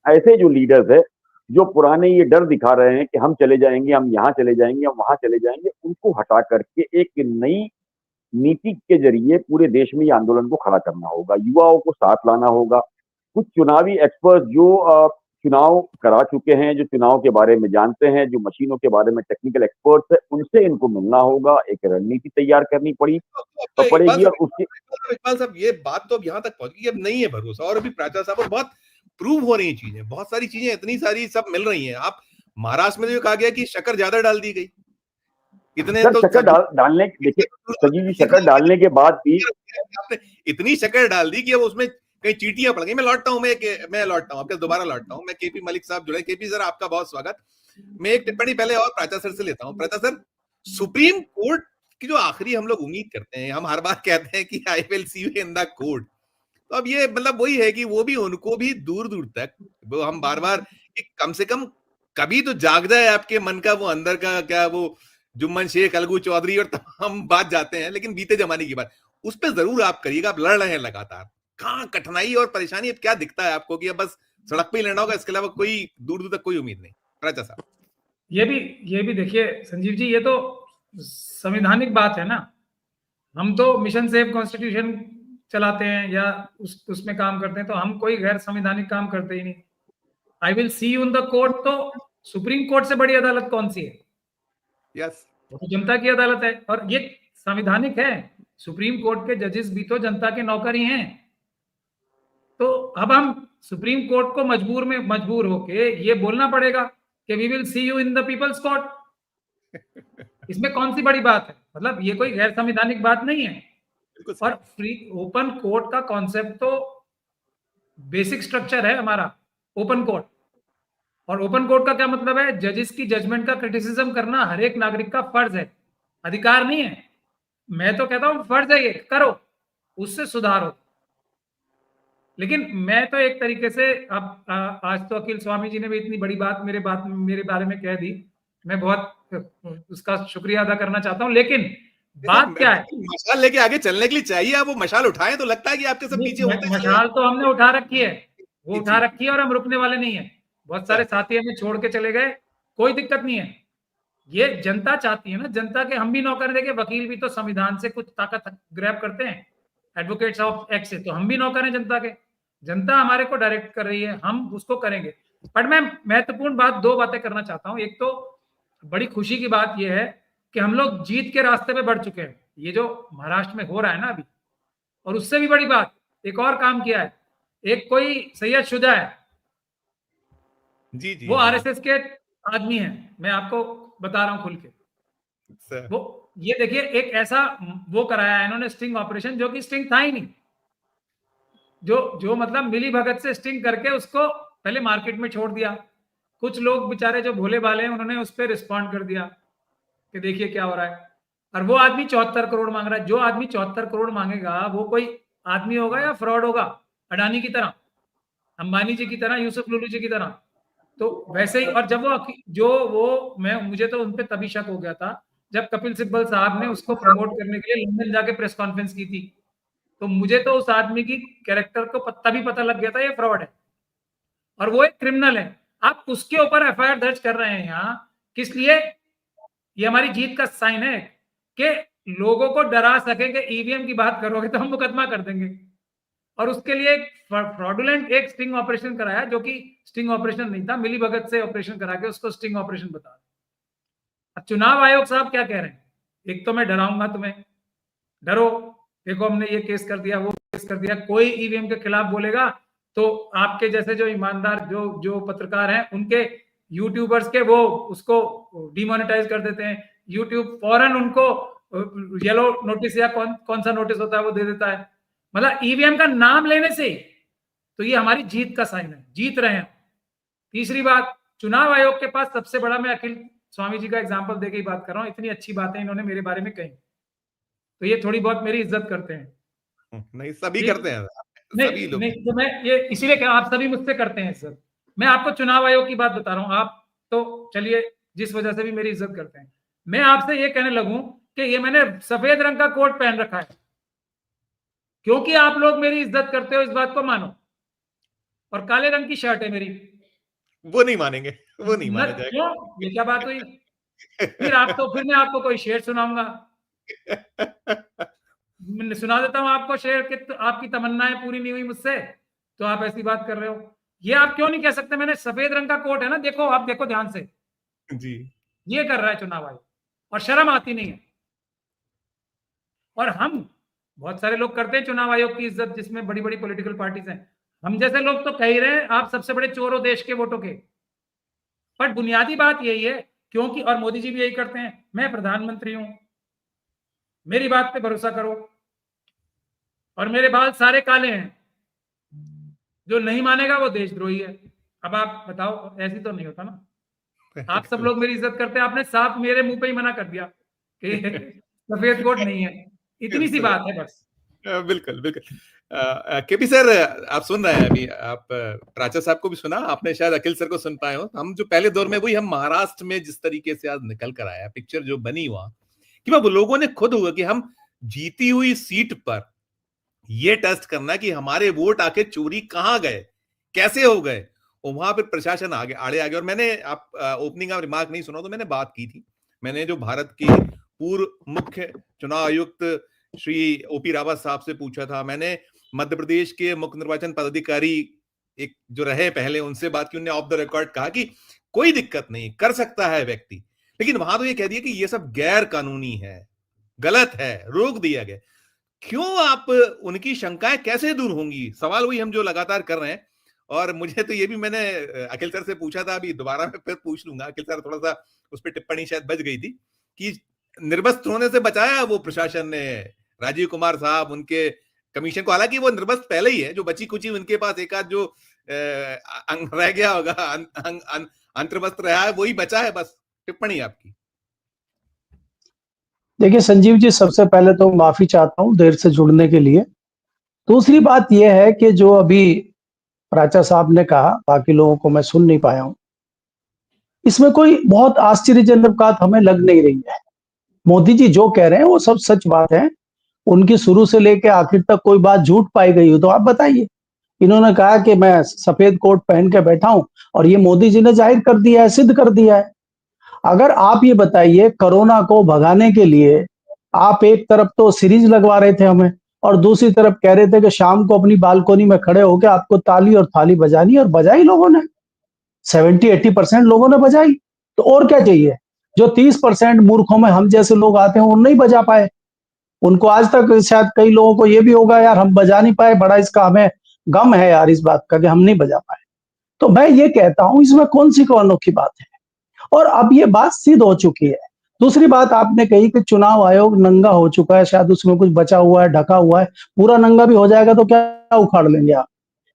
ऐसे जो लीडर्स है जो पुराने ये डर दिखा रहे हैं कि हम चले जाएंगे, हम यहाँ चले जाएंगे, हम वहां चले जाएंगे, उनको हटा करके एक नई नीति के जरिए पूरे देश में ये आंदोलन को खड़ा करना होगा। युवाओं को साथ लाना होगा। कुछ चुनावी एक्सपर्ट जो चुनाव करा चुके हैं, जो चुनाव के बारे में जानते हैं, जो मशीनों के बारे में टेक्निकल एक्सपर्ट्स है, उनसे इनको मिलना होगा। एक रणनीति तैयार करनी पड़ेगी और उसकी इकबाल साहब ये बात तो अब यहाँ तक पहुंच गई, अब नहीं है भरोसा। और अभी प्राचा साहब और बहुत प्रूव हो रही हैं चीजें, बहुत सारी चीजें इतनी सारी सब मिल रही हैं। आप महाराष्ट्र में जो कहा गया कि शक्कर ज्यादा डाल दी गई, इतने तो शक्कर डालने देखिए संजीव जी, शक्कर डालने के बाद भी आपने इतनी शक्कर डाल दी कि अब उसमें कई चीटियां पड़ गई। मैं लौटता हूं, मैं लौटता हूं आपके दोबारा लौटता हूं। मैं केपी मलिक साहब जुड़े। केपी सर आपका बहुत स्वागत। मैं एक टिप्पणी पहले और प्राचा सर से लेता हूं। प्राचा सर, सुप्रीम कोर्ट की जो आखिरी हम लोग उम्मीद करते हैं, हम हर बार कहते हैं कि I will see you in the court, तो अब ये मतलब वही है कि वो भी उनको भी दूर दूर तक वो हम बार बार कम से कम कभी तो जाग जाए आपके मन का वो अंदर का, क्या वो जुम्मन शेख, अलगू चौधरी और तमाम बात जाते हैं, लेकिन बीते जमाने की बात उस पर जरूर आप करिएगा। आप लड़ रहे हैं लगातार, कहाँ कठिनाई और परेशानी अब क्या दिखता है आपको कि अब बस सड़क पे ही लड़ना होगा, इसके अलावा कोई दूर दूर तक कोई उम्मीद नहीं? प्राचा साहब, ये भी देखिए संजीव जी, ये तो संवैधानिक बात है ना। हम तो मिशन सेव कॉन्स्टिट्यूशन चलाते हैं या उसमें काम करते हैं, तो हम कोई गैर संवैधानिक काम करते ही नहीं। I will see you in the court, तो सुप्रीम कोर्ट से बड़ी अदालत कौन सी है? यस, वो तो जनता की अदालत है और ये संवैधानिक है। सुप्रीम कोर्ट के जजेस भी तो जनता के नौकर ही हैं। तो अब हम सुप्रीम कोर्ट को मजबूर होके ये बोलना पड़ेगा कि we will see you in the people's court. इसमें कौन सी बड़ी बात है? मतलब ये कोई गैर संवैधानिक बात नहीं है। और फ्री ओपन कोर्ट का कॉन्सेप्ट तो बेसिक स्ट्रक्चर है हमारा, ओपन कोर्ट। और ओपन कोर्ट का क्या मतलब है? जजेस की जजमेंट का क्रिटिसिज्म करना हर एक नागरिक का फर्ज है, अधिकार नहीं है। मैं तो कहता हूं फर्ज है, ये करो, उससे सुधारो। लेकिन मैं तो एक तरीके से अब आज तो अखिल स्वामी जी ने भी इतनी बड़ी बात मेरे बारे में कह दी, मैं बहुत उसका शुक्रिया अदा करना चाहता हूं। लेकिन बात क्या है, मशाल लेके आगे चलने के लिए चाहिए आप वो मशाल उठाएं, तो लगता है कि आपके सब पीछे होते हैं। मशाल तो हमने उठा रखी है, वो उठा रखी है और हम रुकने वाले नहीं है। बहुत सारे साथी हमें छोड़ के चले गए, कोई दिक्कत नहीं है। ये जनता चाहती है ना, जनता के हम भी नौकर। देखे, वकील भी तो संविधान से कुछ ताकत ग्रैब करते हैं, एडवोकेट्स ऑफ एक्ट से, तो हम भी नौकर हैं जनता के। जनता हमारे को डायरेक्ट कर रही है, हम उसको करेंगे। पर मैं महत्वपूर्ण दो बातें करना चाहता हूं। एक तो बड़ी खुशी की बात यह है कि हम लोग जीत के रास्ते पे बढ़ चुके हैं, ये जो महाराष्ट्र में हो रहा है ना अभी। और उससे भी बड़ी बात, एक और काम किया है। एक कोई सैयद शुजा है, जी जी वो जी आरएसएस के आदमी हैं, मैं आपको बता रहा हूं खुल के। सर। वो ये देखिए एक ऐसा वो कराया है इन्होंने स्टिंग ऑपरेशन, जो कि स्टिंग था ही नहीं, जो जो मतलब मिली भगत से स्टिंग करके उसको पहले मार्केट में छोड़ दिया। कुछ लोग बेचारे जो भोले भाले हैं उन्होंने उस पर रिस्पॉन्ड कर दिया कि देखिए क्या हो रहा है। और वो आदमी 74 करोड़ मांग रहा है। जो आदमी 74 करोड़ मांगेगा वो कोई आदमी होगा या फ्रॉड होगा? अडानी की तरह, अंबानी जी की तरह, यूसुफ लुलू जी की तरह। तो वैसे ही, और जब वो मैं मुझे तो उन पे तभी शक हो गया था जब कपिल सिब्बल साहब ने उसको प्रमोट करने के लिए लंदन जाके प्रेस कॉन्फ्रेंस की थी। तो मुझे तो उस आदमी की कैरेक्टर को तभी पता लग गया था ये फ्रॉड है और वो एक क्रिमिनल है। आप उसके ऊपर एफआईआर दर्ज कर रहे हैं यहाँ, किस लिए? ये हमारी जीत का साइन है कि लोगों को डरा सके कि ईवीएम की बात करोगे तो हम मुकदमा कर देंगे। और उसके लिए एक फ्रॉडुलेंट एक स्टिंग ऑपरेशन कराया, जो कि स्टिंग ऑपरेशन नहीं था, मिली भगत से ऑपरेशन करा के उसको स्टिंग ऑपरेशन बता। अब चुनाव आयोग साहब क्या कह रहे हैं? एक तो मैं डराऊंगा तुम्हें, डरो, देखो हमने ये केस कर दिया, वो केस कर दिया। कोई ईवीएम के खिलाफ बोलेगा तो आपके जैसे जो ईमानदार जो जो पत्रकार हैं उनके यूट्यूबर्स के वो उसको डिमोनेटाइज कर देते हैं। यूट्यूब फौरन उनको येलो नोटिस या कौन सा नोटिस होता है वो दे देता है। मतलब ईवीएम का नाम लेने से तो ये हमारी जीत का साइन है, जीत रहे हैं। तीसरी बात, चुनाव आयोग के पास सबसे बड़ा, मैं अखिल स्वामी जी का एग्जाम्पल देके ही बात कर रहा हूँ, इतनी अच्छी बातें इन्होंने मेरे बारे में कही तो ये थोड़ी बहुत मेरी इज्जत करते हैं। नहीं, सभी ठीक? करते हैं, नहीं सभी लोग। नहीं, तो मैं ये इसीलिए कहा आप सभी मुझसे करते हैं इज्जत। मैं आपको चुनाव आयोग की बात बता रहा हूँ, आप तो चलिए जिस वजह से भी मेरी इज्जत करते हैं, मैं आपसे ये कहने लगूं कि ये मैंने सफेद रंग का कोट पहन रखा है क्योंकि आप लोग मेरी इज्जत करते हो, इस बात को मानो। और काले रंग की शर्ट है मेरी। वो नहीं मानेंगे, वो नहीं माने जाएगा। क्यों? ये क्या बात हुई? फिर मैं आपको कोई शेर सुनाऊंगा। सुना देता हूं आपको शेर कि तो आपकी तमन्नाएं पूरी नहीं हुई मुझसे, तो आप ऐसी बात कर रहे हो। ये आप क्यों नहीं कह सकते? मैंने सफेद रंग का कोट है ना, देखो आप देखो ध्यान से, जी ये कर रहा है चुनाव आयोग और शर्म आती नहीं है। और हम बहुत सारे लोग करते हैं चुनाव आयोग की इज्जत, जिसमें बड़ी बड़ी पॉलिटिकल पार्टीज हैं। हम जैसे लोग तो कह ही रहे हैं आप सबसे बड़े चोर हो देश के वोटों के। बट बुनियादी बात यही है, क्योंकि और मोदी जी भी यही करते हैं, मैं प्रधानमंत्री हूं, मेरी बात पे भरोसा करो, और मेरे बाल सारे काले हैं, जो नहीं मानेगा वो देशद्रोही है। अब आप बताओ, ऐसी तो नहीं होता ना। आप सब लोग मेरी इज्जत करते हैं, आपने साफ मेरे मुंह पे ही मना कर दिया कि सफेद कोट नहीं है। इतनी सी बात है बस। बिल्कुल बिल्कुल। केपी सर, आप सुन रहे हैं अभी, आप प्राचा साहब को भी सुना, आपने शायद अखिल सर को सुन पाए हो। हम जो पहले दौर में, वही हम महाराष्ट्र में जिस तरीके से आज निकल कर आया पिक्चर जो बनी वहां, कि वो लोगों ने खुद हुआ कि हम जीती हुई सीट पर ये टेस्ट करना कि हमारे वोट आके चोरी कहां गए, कैसे हो गए, और वहां पे प्रशासन आगे आड़े आगे। और मैंने, आप ओपनिंग आप रिमार्क नहीं सुना तो मैंने बात की थी, मैंने जो भारत की पूर्व मुख्य चुनाव आयुक्त श्री ओपी रावत साहब से पूछा था, मैंने मध्य प्रदेश के मुख्य निर्वाचन पदाधिकारी एक जो रहे पहले, उनसे बात की, उन्होंने ऑफ द रिकॉर्ड कहा कि कोई दिक्कत नहीं, कर सकता है व्यक्ति। लेकिन वहां तो ये कह दिया कि ये सब गैर कानूनी है, गलत है, रोक दिया गया। क्यों? आप उनकी शंकाएं कैसे दूर होंगी? सवाल वही हम जो लगातार कर रहे हैं। और मुझे तो ये भी, मैंने अखिल सर से पूछा था, अभी दोबारा मैं फिर पूछ लूंगा, अखिल सर थोड़ा सा उस पर टिप्पणी शायद बच गई थी, कि निर्वस्त्र होने से बचाया वो प्रशासन ने राजीव कुमार साहब, उनके कमीशन को। हालांकि वो निर्वस्त्र पहले ही है, जो बची कुची उनके पास एक आध जो अंग रह गया होगा, अंतर्वस्त्र रहा है, वही बचा है बस। टिप्पणी आपकी। देखिए संजीव जी, सबसे पहले तो माफी चाहता हूं देर से जुड़ने के लिए। दूसरी बात यह है कि जो अभी प्राचा साहब ने कहा, बाकी लोगों को मैं सुन नहीं पाया हूं, इसमें कोई बहुत आश्चर्यजनक बात हमें लग नहीं रही है। मोदी जी जो कह रहे हैं वो सब सच बात है। उनकी शुरू से लेकर आखिर तक कोई बात झूठ पाई गई हो तो आप बताइए। इन्होंने कहा कि मैं सफेद कोट पहन के बैठा हूं, और ये मोदी जी ने जाहिर कर दिया है, सिद्ध कर दिया है। अगर आप ये बताइए, कोरोना को भगाने के लिए आप एक तरफ तो सीरीज लगवा रहे थे हमें, और दूसरी तरफ कह रहे थे कि शाम को अपनी बालकोनी में खड़े होकर आपको ताली और थाली बजानी, और बजाई लोगों ने, 70-80% लोगों ने बजाई। तो और क्या चाहिए? जो 30% मूर्खों में हम जैसे लोग आते हैं वो नहीं बजा पाए। उनको आज तक शायद कई लोगों को ये भी होगा, यार हम बजा नहीं पाए, बड़ा इसका हमें गम है यार इस बात का कि हम नहीं बजा पाए। तो मैं ये कहता हूं इसमें कौन सी अनोखी बात है, और अब ये बात सिद्ध हो चुकी है। दूसरी बात आपने कही कि चुनाव आयोग नंगा हो चुका है, शायद उसमें कुछ बचा हुआ है, ढका हुआ है। पूरा नंगा भी हो जाएगा तो क्या उखाड़ लेंगे आप?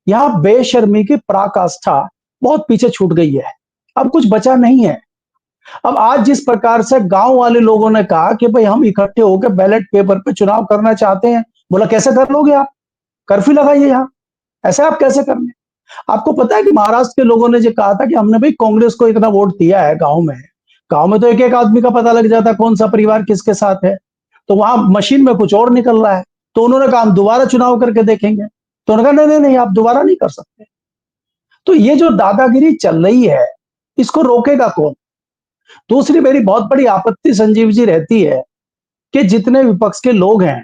यहाँ बेशर्मी की पराकाष्ठा बहुत पीछे छूट गई है, अब कुछ बचा नहीं है। अब आज जिस प्रकार से गांव वाले लोगों ने कहा कि भाई हम इकट्ठे होकर बैलेट पेपर पे चुनाव करना चाहते हैं, बोला कैसे कर लोगे आप? कर्फ्यू लगाइए यहाँ, ऐसे आप कैसे कर लें? आपको पता है कि महाराष्ट्र के लोगों ने जो कहा था कि हमने भाई कांग्रेस को इतना वोट दिया है गांव में तो एक एक आदमी का पता लग जाता है कौन सा परिवार किसके साथ है, तो वहां मशीन में कुछ और निकल रहा है। तो उन्होंने कहा हम दोबारा चुनाव करके देखेंगे, तो उन्होंने कहा नहीं नहीं नहीं, आप दोबारा नहीं कर सकते। तो ये जो दादागिरी चल रही है इसको रोकेगा कौन? दूसरी मेरी बहुत बड़ी आपत्ति संजीव जी रहती है कि जितने विपक्ष के लोग हैं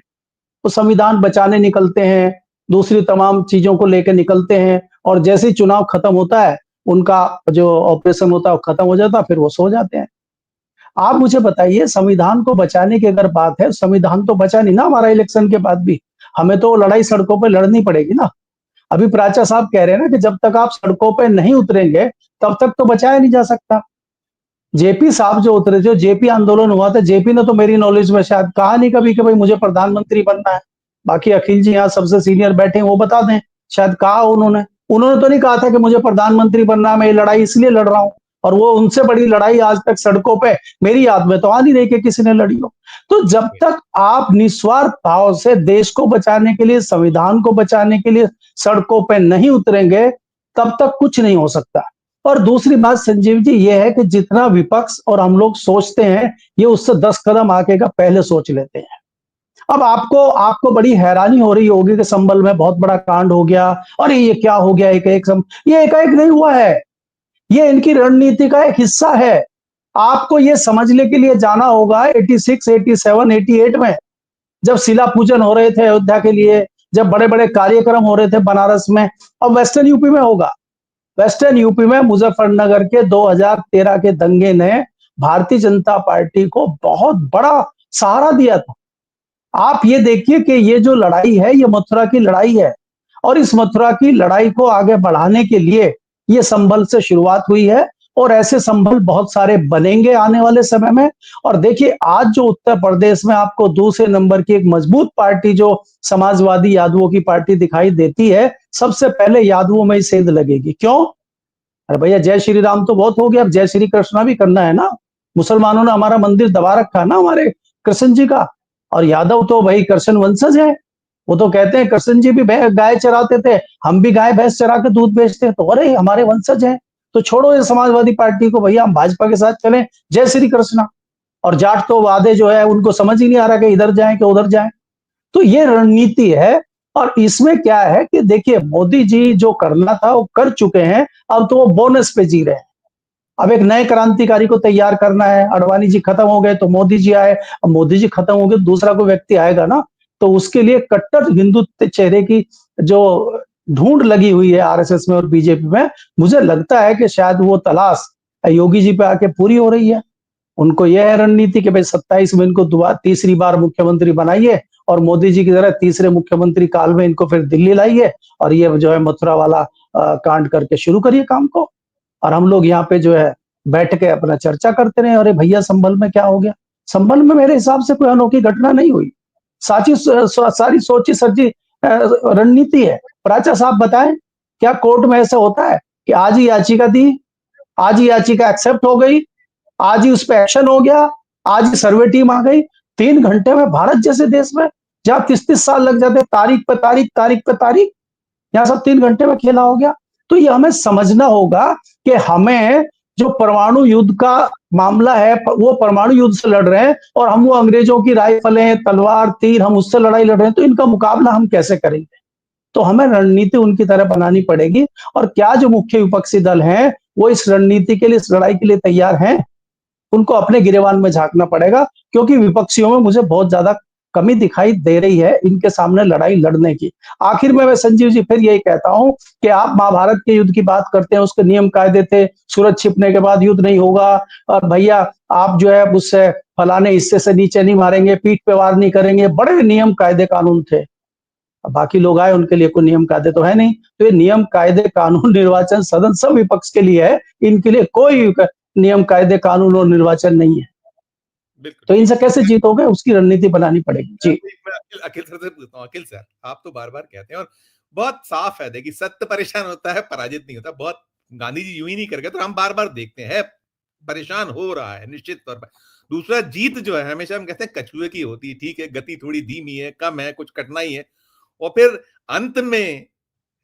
वो संविधान बचाने निकलते हैं, दूसरी तमाम चीजों को लेकर निकलते हैं, और जैसे ही चुनाव खत्म होता है उनका जो ऑपरेशन होता है वो खत्म हो जाता है, फिर वो सो जाते हैं। आप मुझे बताइए, संविधान को बचाने की अगर बात है, संविधान तो बचा नहीं ना हमारा इलेक्शन के बाद भी, हमें तो लड़ाई सड़कों पर लड़नी पड़ेगी ना। अभी प्राचा साहब कह रहे हैं ना कि जब तक आप सड़कों पर नहीं उतरेंगे तब तक तो बचाया नहीं जा सकता। जेपी साहब जो उतरे थे, जेपी आंदोलन हुआ था, जेपी ने तो मेरी नॉलेज में शायद कहा नहीं कभी कि भाई मुझे प्रधानमंत्री बनना है। बाकी अखिल जी यहाँ सबसे सीनियर बैठे हैं, वो बता दें, शायद कहा उन्होंने तो नहीं कहा था कि मुझे प्रधानमंत्री बनना है, मैं ये लड़ाई इसलिए लड़ रहा हूं। और वो उनसे बड़ी लड़ाई आज तक सड़कों पे मेरी याद में तो आ नहीं रही कि किसी ने लड़ी हो। तो जब तक आप निस्वार्थ भाव से देश को बचाने के लिए, संविधान को बचाने के लिए सड़कों पे नहीं उतरेंगे तब तक कुछ नहीं हो सकता। और दूसरी बात संजीव जी ये है कि जितना विपक्ष और हम लोग सोचते हैं ये उससे 10 कदम आगे का पहले सोच लेते हैं। अब आपको बड़ी हैरानी हो रही होगी कि संभल में बहुत बड़ा कांड हो गया और ये क्या हो गया, ये एकाएक नहीं हुआ है, ये इनकी रणनीति का एक हिस्सा है। आपको ये समझने के लिए जाना होगा 86, 87, 88 में जब शिला पूजन हो रहे थे अयोध्या के लिए, जब बड़े बड़े कार्यक्रम हो रहे थे बनारस में, और वेस्टर्न यूपी में होगा। वेस्टर्न यूपी में मुजफ्फरनगर के 2013 के दंगे ने भारतीय जनता पार्टी को बहुत बड़ा सहारा दिया था। आप ये देखिए कि ये जो लड़ाई है ये मथुरा की लड़ाई है, और इस मथुरा की लड़ाई को आगे बढ़ाने के लिए ये संभल से शुरुआत हुई है, और ऐसे संभल बहुत सारे बनेंगे आने वाले समय में। और देखिए आज जो उत्तर प्रदेश में आपको दूसरे नंबर की एक मजबूत पार्टी जो समाजवादी यादवों की पार्टी दिखाई देती है, सबसे पहले यादवों में ही सेंध लगेगी। क्यों? अरे भैया जय श्री राम तो बहुत हो गया, अब जय श्री कृष्णा भी करना है ना। मुसलमानों ने हमारा मंदिर दबा रखा है ना हमारे कृष्ण जी का, और यादव तो भाई कृष्ण वंशज है। वो तो कहते हैं कृष्ण जी भी गाय चराते थे, हम भी गाय भैंस चरा के दूध बेचते हैं, तो अरे हमारे वंशज हैं। तो छोड़ो ये समाजवादी पार्टी को भैया, हम भाजपा के साथ चलें, जय श्री कृष्णा। और जाट तो वादे जो है उनको समझ ही नहीं आ रहा कि इधर जाएं कि उधर जाएं। तो ये रणनीति है, और इसमें क्या है कि देखिए मोदी जी जो करना था वो कर चुके हैं, अब तो वो बोनस पे जी रहे हैं। अब एक नए क्रांतिकारी को तैयार करना है। अडवाणी जी खत्म हो गए तो मोदी जी आए, अब मोदी जी खत्म हो गए तो दूसरा कोई व्यक्ति आएगा ना। तो उसके लिए कट्टर हिंदुत्व चेहरे की जो ढूंढ लगी हुई है आरएसएस में और बीजेपी में, मुझे लगता है कि शायद वो तलाश योगी जी पे आके पूरी हो रही है। उनको यह है रणनीति कि भाई 27 में इनको तीसरी बार मुख्यमंत्री बनाइए, और मोदी जी की तरह तीसरे मुख्यमंत्री काल में इनको फिर दिल्ली लाइए, और ये जो है मथुरा वाला कांड करके शुरू करिए काम को, और हम लोग यहाँ पे जो है बैठ के अपना चर्चा करते रहे। अरे भैया संभल में क्या हो गया? संभल में मेरे हिसाब से कोई अनोखी घटना नहीं हुई, सारी सोची सजी रणनीति है। प्राचा साहब बताएं, क्या कोर्ट में ऐसा होता है कि आज ही याचिका दी, आज ही याचिका एक्सेप्ट हो गई, आज ही उस पर एक्शन हो गया, आज ही सर्वे टीम आ गई? 3 घंटे में भारत जैसे देश में जहां 30-30 साल लग जाते, तारीख पे तारीख, यहाँ सब 3 घंटे में खेला हो गया। तो ये हमें समझना होगा कि हमें जो परमाणु युद्ध का मामला है वो परमाणु युद्ध से लड़ रहे हैं, और हम वो अंग्रेजों की राइफलें, तलवार, तीर, हम उससे लड़ाई लड़ रहे हैं, तो इनका मुकाबला हम कैसे करेंगे? तो हमें रणनीति उनकी तरह बनानी पड़ेगी। और क्या जो मुख्य विपक्षी दल हैं वो इस रणनीति के लिए, इस लड़ाई के लिए तैयार हैं? उनको अपने गिरेबान में झांकना पड़ेगा, क्योंकि विपक्षियों में मुझे बहुत ज्यादा कमी दिखाई दे रही है इनके सामने लड़ाई लड़ने की। आखिर में मैं संजीव जी फिर यही कहता हूं कि आप महाभारत के युद्ध की बात करते हैं, उसके नियम कायदे थे, सूरज छिपने के बाद युद्ध नहीं होगा, और भैया आप जो है उससे फलाने हिस्से से नीचे नहीं मारेंगे, पीठ पे वार नहीं करेंगे, बड़े नियम कायदे कानून थे। अब बाकी लोग आए, उनके लिए कोई नियम कायदे तो है नहीं। तो ये नियम कायदे कानून निर्वाचन सदन सब विपक्ष के लिए है, इनके लिए कोई नियम कायदे कानून और निर्वाचन नहीं है। बिल्कुल। तो इनसे कैसे जीतोगे, उसकी रणनीति बनानी पड़ेगी। जी मैं अखिल सर से पूछता हूँ। अखिल सर, आप तो बार बार कहते हैं और बहुत साफ है, देखिए सत्य परेशान होता है, पराजित नहीं होता। बहुत गांधी जी यूं ही नहीं कर गए, तो हम बार बार देखते हैं परेशान हो रहा है निश्चित तौर पर। दूसरा, जीत जो है हमेशा हम कहते हैं कछुए की होती है, ठीक है, गति थोड़ी धीमी है, कम है, कुछ कठिनाई है, और फिर अंत में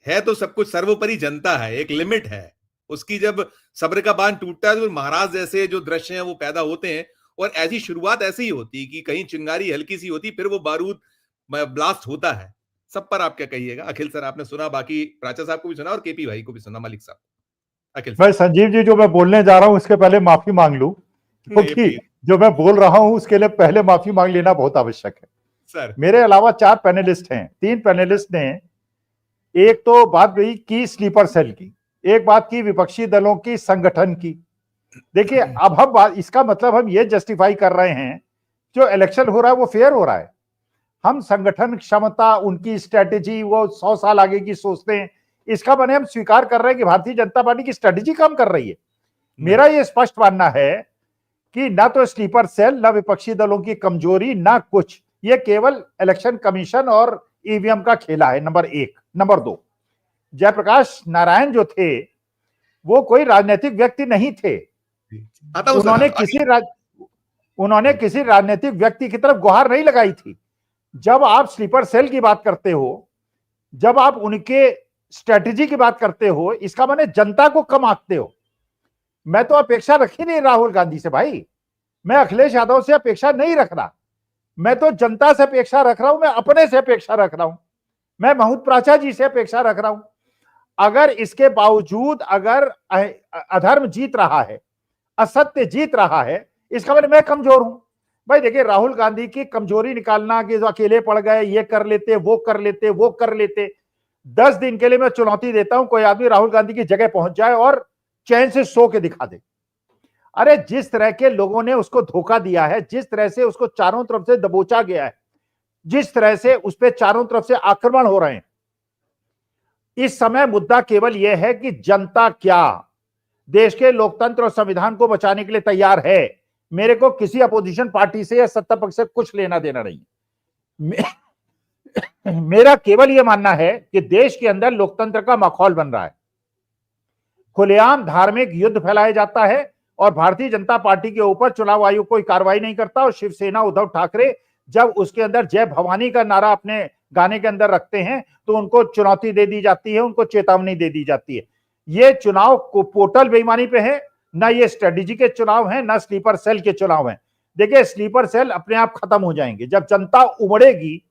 है तो सब कुछ सर्वोपरि जनता है, एक लिमिट है उसकी। जब सब्र का बांध टूटता है तो महाराज जैसे जो दृश्य हैं वो पैदा होते हैं, और ऐसी शुरुआत ऐसी ही होती है कि कहीं चिंगारी हल्की सी होती, फिर वो बारूद ब्लास्ट होता है। सब पर आप क्या कहिएगा? अखिल सर आपने सुना, बाकी प्राचा साहब को भी सुना और केपी भाई को भी सुना, मलिक साहब। अखिल मैं संजीव जी जो मैं बोलने जा रहा हूं उसके पहले माफी मांग लूं, क्योंकि जो मैं बोल रहा हूं उसके लिए पहले माफी मांग लेना बहुत आवश्यक है सर। मेरे अलावा 4 पैनलिस्ट हैं, 3 पैनलिस्ट ने एक तो बात गई की स्लीपर सेल की, एक बात की विपक्षी दलों की संगठन की। देखिए अब हम बात, इसका मतलब हम ये जस्टिफाई कर रहे हैं जो इलेक्शन हो रहा है वो फेयर हो रहा है। हम संगठन क्षमता, उनकी स्ट्रेटेजी, वो 100 साल आगे की सोचते हैं, इसका माने हम स्वीकार कर रहे हैं कि भारतीय जनता पार्टी की स्ट्रेटेजी काम कर रही है। मेरा ये स्पष्ट मानना है कि ना तो स्लीपर सेल, ना विपक्षी दलों की कमजोरी, ना कुछ, ये केवल इलेक्शन कमीशन और ईवीएम का खेला है, नंबर 1। नंबर 2, जयप्रकाश नारायण जो थे वो कोई राजनीतिक व्यक्ति नहीं थे। उन्होंने किसी राजनीतिक व्यक्ति की तरफ गुहार नहीं लगाई थी। जब आप स्लीपर सेल की बात करते हो, जब आप उनके स्ट्रेटेजी की बात करते हो, इसका माने जनता को कम आंकते हो। मैं तो अपेक्षा रख ही नहीं राहुल गांधी से भाई, मैं अखिलेश यादव से अपेक्षा नहीं रख रहा, मैं तो जनता से अपेक्षा रख रहा हूं, मैं अपने से अपेक्षा रख रहा हूं, मैं महमूद प्राचा जी से अपेक्षा रख रहा हूं। अगर इसके बावजूद अगर अधर्म जीत रहा है, असत्य जीत रहा है, इसका मतलब मैं कमजोर हूं। भाई देखिए, राहुल गांधी की कमजोरी निकालना कि जो अकेले पड़ गए, ये कर लेते, वो कर लेते, वो कर लेते, 10 दिन के लिए मैं चुनौती देता हूं, कोई आदमी राहुल गांधी की जगह पहुंच जाए और चैन से सो के दिखा दे। अरे जिस तरह के लोगों ने उसको धोखा दिया है, जिस तरह से उसको चारों तरफ से दबोचा गया है, जिस तरह से उस पर चारों तरफ से आक्रमण हो रहे हैं, इस समय मुद्दा केवल यह है कि जनता क्या देश के लोकतंत्र और संविधान को बचाने के लिए तैयार है। मेरे को किसी अपोजिशन पार्टी से या सत्ता पक्ष से कुछ लेना देना नहीं। मेरा केवल यह मानना है कि देश के अंदर लोकतंत्र का माहौल बन रहा है, खुलेआम धार्मिक युद्ध फैलाया जाता है और भारतीय जनता पार्टी के ऊपर चुनाव आयोग कोई कार्रवाई नहीं करता, और शिवसेना उद्धव ठाकरे जब उसके अंदर जय भवानी का नारा अपने गाने के अंदर रखते हैं तो उनको चुनौती दे दी जाती है, उनको चेतावनी दे दी जाती है। ये चुनाव को पोर्टल बेईमानी पे है, ना ये स्ट्रेटेजी के चुनाव हैं, ना स्लीपर सेल के चुनाव हैं। देखिए स्लीपर सेल अपने आप खत्म हो जाएंगे जब जनता उमड़ेगी,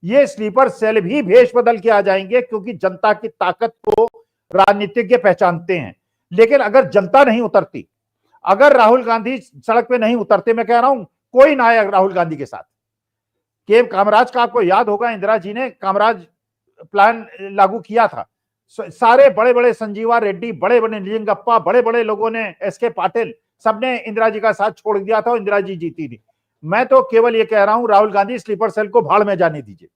ये स्लीपर सेल भी भेष बदल के आ जाएंगे, क्योंकि जनता की ताकत को राजनीतिज्ञ पहचानते हैं। लेकिन अगर जनता नहीं उतरती, अगर राहुल गांधी सड़क पे नहीं उतरते, मैं कह रहा हूं कोई ना आया राहुल गांधी के साथ। के कामराज का आपको याद होगा, इंदिरा जी ने कामराज प्लान लागू किया था, सारे बड़े बड़े संजीवा रेड्डी, बड़े बड़े निजंगप्पा, बड़े बड़े लोगों ने, एसके पाटिल, सबने इंदिरा जी का साथ छोड़ दिया था और इंदिरा जी जीती थी। मैं तो केवल ये कह रहा हूं, राहुल गांधी स्लीपर सेल को भाड़ में जाने दीजिए,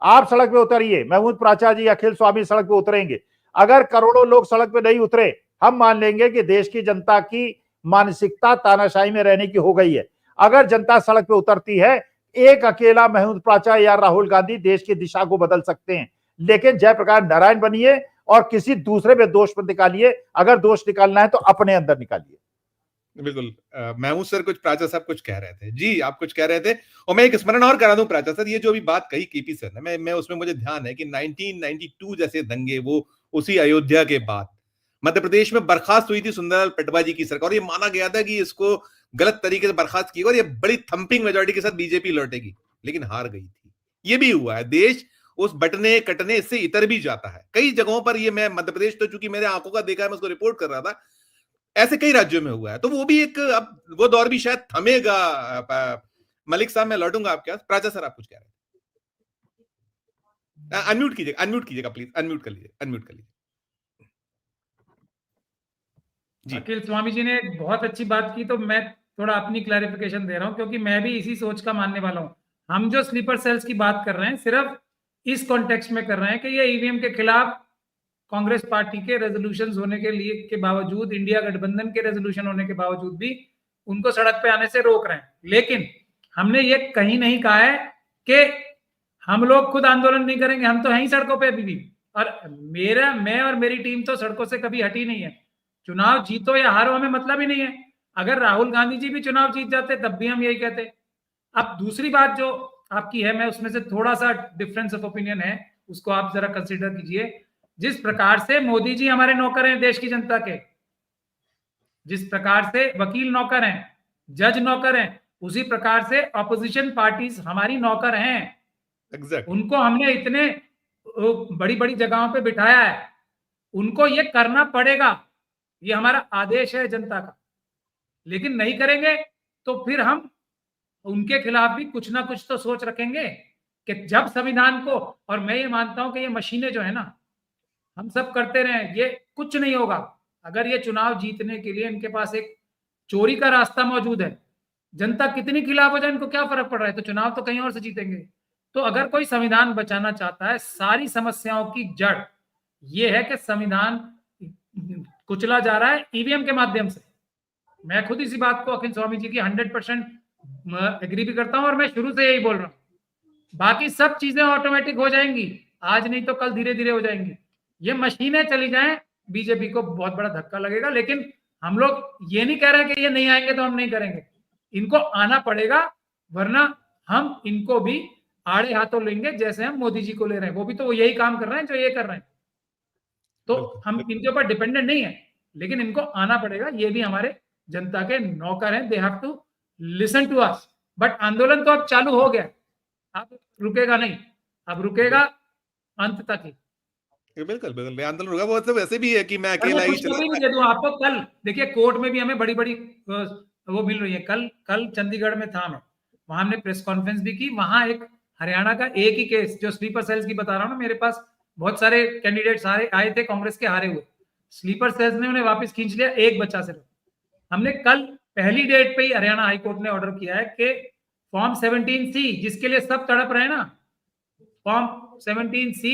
आप सड़क पे उतरिए, महमूद प्राचा जी, अखिल स्वामी सड़क पे उतरेंगे। अगर करोड़ों लोग सड़क पे नहीं उतरे, हम मान लेंगे कि देश की जनता की मानसिकता तानाशाही में रहने की हो गई है। अगर जनता सड़क पे उतरती है, एक अकेला महमूद प्राचा या राहुल गांधी देश की दिशा को बदल सकते हैं। लेकिन जयप्रकाश नारायण बनिए और किसी दूसरे पे दोष मत निकालिए, अगर दोष निकालना है तो अपने अंदर निकालिए। बिल्कुल। महमूद सर कुछ, प्राचा साहब कुछ कह रहे थे जी, आप कुछ कह रहे थे, और मैं एक स्मरण और करा दूं प्राचा सर, ये जो अभी बात कही केपी सर ने, मैं उसमें मुझे ध्यान है कि 1992 जैसे दंगे, वो उसी अयोध्या के बाद मध्य प्रदेश में बर्खास्त हुई थी सुंदरलाल पटवा जी की सरकार, और ये माना गया था कि इसको गलत तरीके से बर्खास्त किया और ये बड़ी थंपिंग मेजॉरिटी के साथ बीजेपी लौटेगी, लेकिन हार गई थी। ये भी हुआ है, देश उस बटने कटने से इतर भी जाता है कई जगहों पर। ये मैं मध्य प्रदेश तो चूंकि मेरे आंखों का देखा है, मैं उसको रिपोर्ट कर रहा था, ऐसे कई राज्यों में हुआ है, तो वो भी एक, अब वो दौर भी शायद थमेगा। मलिक साहब मैं लौटूंगा आपके पास। प्राचा सर आप कुछ कह रहे हैं? अनम्यूट कीजिएगा प्लीज, अनम्यूट कर लीजिए जी। अखिल स्वामी जी ने बहुत अच्छी बात की, तो मैं थोड़ा अपनी क्लैरिफिकेशन दे रहा हूं, क्योंकि मैं भी इसी सोच का मानने वाला हूं। हम जो स्लीपर सेल्स की बात कर रहे हैं, सिर्फ इस कॉन्टेक्स्ट में कर रहे हैं कि ये ईवीएम के खिलाफ कांग्रेस पार्टी के रेजोल्यूशन होने के लिए के बावजूद, इंडिया गठबंधन के रेजोल्यूशन होने के बावजूद भी उनको सड़क पे आने से रोक रहे हैं। लेकिन हमने ये कहीं नहीं कहा है कि हम लोग खुद आंदोलन नहीं करेंगे, हम तो हैं ही सड़कों पे अभी भी। और मैं और मेरी टीम तो सड़कों से कभी हटी नहीं है। चुनाव जीतो या हारो हमें मतलब ही नहीं है। अगर राहुल गांधी जी भी चुनाव जीत जाते तब भी हम यही कहते। अब दूसरी बात जो आपकी है, मैं उसमें से थोड़ा सा डिफरेंस ऑफ ओपिनियन है, उसको आप जरा कंसिडर कीजिए। जिस प्रकार से मोदी जी हमारे नौकर हैं देश की जनता के, जिस प्रकार से वकील नौकर हैं, जज नौकर हैं, उसी प्रकार से ऑपोजिशन पार्टीज हमारी नौकर हैं। एग्जैक्ट। उनको हमने इतने बड़ी बड़ी जगहों पे बिठाया है, उनको ये करना पड़ेगा, ये हमारा आदेश है जनता का। लेकिन नहीं करेंगे तो फिर हम उनके खिलाफ भी कुछ ना कुछ तो सोच रखेंगे कि जब संविधान को, और मैं ये मानता हूं कि ये मशीनें जो है ना, हम सब करते रहे, ये कुछ नहीं होगा। अगर ये चुनाव जीतने के लिए इनके पास एक चोरी का रास्ता मौजूद है, जनता कितनी खिलाफ हो जाए इनको क्या फर्क पड़ रहा है, तो चुनाव तो कहीं और से जीतेंगे। तो अगर कोई संविधान बचाना चाहता है, सारी समस्याओं की जड़ ये है कि संविधान कुचला जा रहा है ईवीएम के माध्यम से। मैं खुद इसी बात को अखिल स्वामी जी की 100% एग्री भी करता हूं, और मैं शुरू से यही बोल रहा हूं। बाकी सब चीजें ऑटोमेटिक हो जाएंगी, आज नहीं तो कल धीरे धीरे हो जाएंगी। ये मशीनें चली जाएं, बीजेपी को बहुत बड़ा धक्का लगेगा। लेकिन हम लोग ये नहीं कह रहे कि ये नहीं आएंगे तो हम नहीं करेंगे, इनको आना पड़ेगा, वरना हम इनको भी आड़े हाथों लेंगे जैसे हम मोदी जी को ले रहे हैं। वो भी तो यही काम कर रहे हैं जो ये कर रहे हैं, तो हम इनके ऊपर डिपेंडेंट नहीं है, लेकिन इनको आना पड़ेगा। ये भी हमारे जनता के नौकर हैं, they have to listen to us. But आंदोलन तो अब चालू हो गया, अब रुकेगा नहीं, अब रुकेगा अंत तक ही। बिल्कुल बिल्कुल आंदोलन होगा। वो तो वैसे भी है कि मैं अकेला ही चला दे दूं आपको। कल देखिए कोर्ट में भी हमें बड़ी बड़ी वो मिल रही है। कल चंडीगढ़ में था मैं, वहां हमने प्रेस कॉन्फ्रेंस भी की। वहां एक हरियाणा का एक ही केस, जो स्लीपर सेल्स की बता रहा हूँ ना, मेरे पास बहुत सारे कैंडिडेट्स आए थे कांग्रेस के हारे हुए, स्लीपर सेल्स ने उन्हें वापस खींच लिया, एक बच्चा सिर्फ। हमने कल पहली डेट पे ही हरियाणा हाईकोर्ट ने ऑर्डर किया है कि फॉर्म 17C जिसके लिए सब तड़प रहे ना, फॉर्म 17C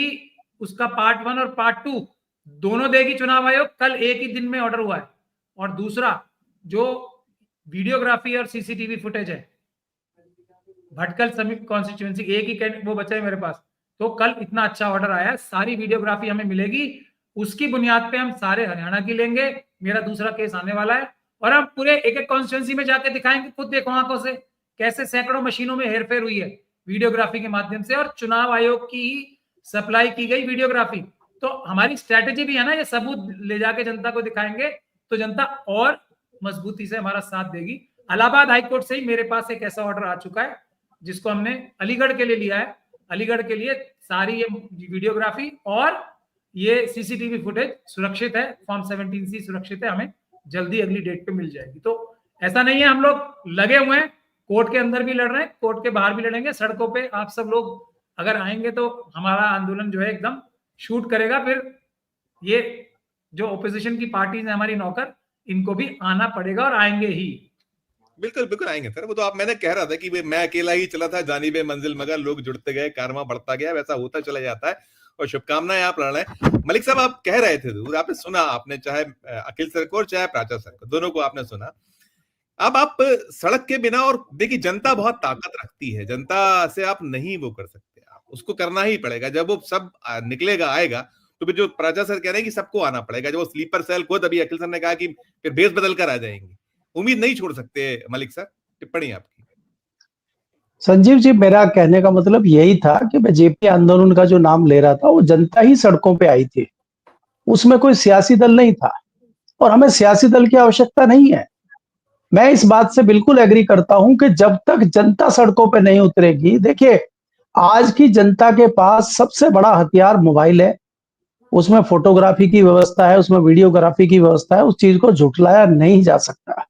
उसका पार्ट 1 और पार्ट 2 दोनों देगी चुनाव आयोग। कल एक ही दिन में ऑर्डर हुआ है। और दूसरा जो वीडियोग्राफी और सीसीटीवी फुटेज है, भटकल समीप कॉन्स्टिट्यूएंसी एक ही वो बचा है मेरे पास, तो कल इतना अच्छा ऑर्डर आया है, सारी वीडियोग्राफी हमें मिलेगी, उसकी बुनियाद पे हम सारे हरियाणा की लेंगे। मेरा दूसरा केस आने वाला है और हम पूरे एक एक कॉन्स्टिट्यूएंसी में जाके दिखाएंगे, खुद देखो आंखों से कैसे सैकड़ों मशीनों में हेरफेर हुई है वीडियोग्राफी के माध्यम से, और चुनाव आयोग की सप्लाई की गई वीडियोग्राफी। तो हमारी स्ट्रैटेजी भी है ना, ये सबूत ले जाके जनता को दिखाएंगे तो जनता और मजबूती से हमारा साथ देगी। इलाहाबाद हाईकोर्ट से ही मेरे पास एक ऐसा ऑर्डर आ चुका है जिसको हमने अलीगढ़ के लिए लिया है। अलीगढ़ के लिए सारी ये वीडियोग्राफी और ये सीसीटीवी फुटेज सुरक्षित है, फॉर्म 17C सुरक्षित है, हमें जल्दी अगली डेट पे मिल जाएगी। तो ऐसा नहीं है, हम लोग लगे हुए हैं, कोर्ट के अंदर भी लड़ रहे हैं, कोर्ट के बाहर भी लड़ेंगे, सड़कों पे आप सब लोग अगर आएंगे तो हमारा आंदोलन जो है एकदम शूट करेगा। फिर ये जो ओपोजिशन की पार्टीज है हमारी नौकर, इनको भी आना पड़ेगा और आएंगे ही। बिल्कुल बिल्कुल आएंगे सर। वो तो आप, मैंने कह रहा था कि मैं अकेला ही चला था जानिबे मंजिल, मगर लोग जुड़ते गए, कारवां बढ़ता गया, वैसा होता चला जाता है। और शुभकामनाएं आप लड़ रहे हैं। मलिक साहब आप कह रहे थे, आपने सुना, आपने चाहे अखिल सर को चाहे प्राचा सर को, दोनों को आपने सुना। अब आप सड़क के बिना, और देखिए जनता बहुत ताकत रखती है, जनता से आप नहीं वो कर सकते, आप उसको करना ही पड़ेगा। जब वो सब निकलेगा आएगा तो फिर जो प्राचा सर कह रहे हैं कि सबको आना पड़ेगा, जब वो स्लीपर सेल खुद अभी अखिल सर ने कहा कि फिर बेस बदल कर आ जाएंगे, उम्मीद नहीं छोड़ सकते। मलिक सर टिप्पणी आपकी। संजीव जी, मेरा कहने का मतलब यही था कि मैं जेपी आंदोलन का जो नाम ले रहा था, वो जनता ही सड़कों पे आई थी, उसमें कोई सियासी दल नहीं था, और हमें सियासी दल की आवश्यकता नहीं है। मैं इस बात से बिल्कुल एग्री करता हूं कि जब तक जनता सड़कों पे नहीं उतरेगी, देखिए आज की जनता के पास सबसे बड़ा हथियार मोबाइल है, उसमें फोटोग्राफी की व्यवस्था है, उसमें वीडियोग्राफी की व्यवस्था है, उस चीज को झुठलाया नहीं जा सकता।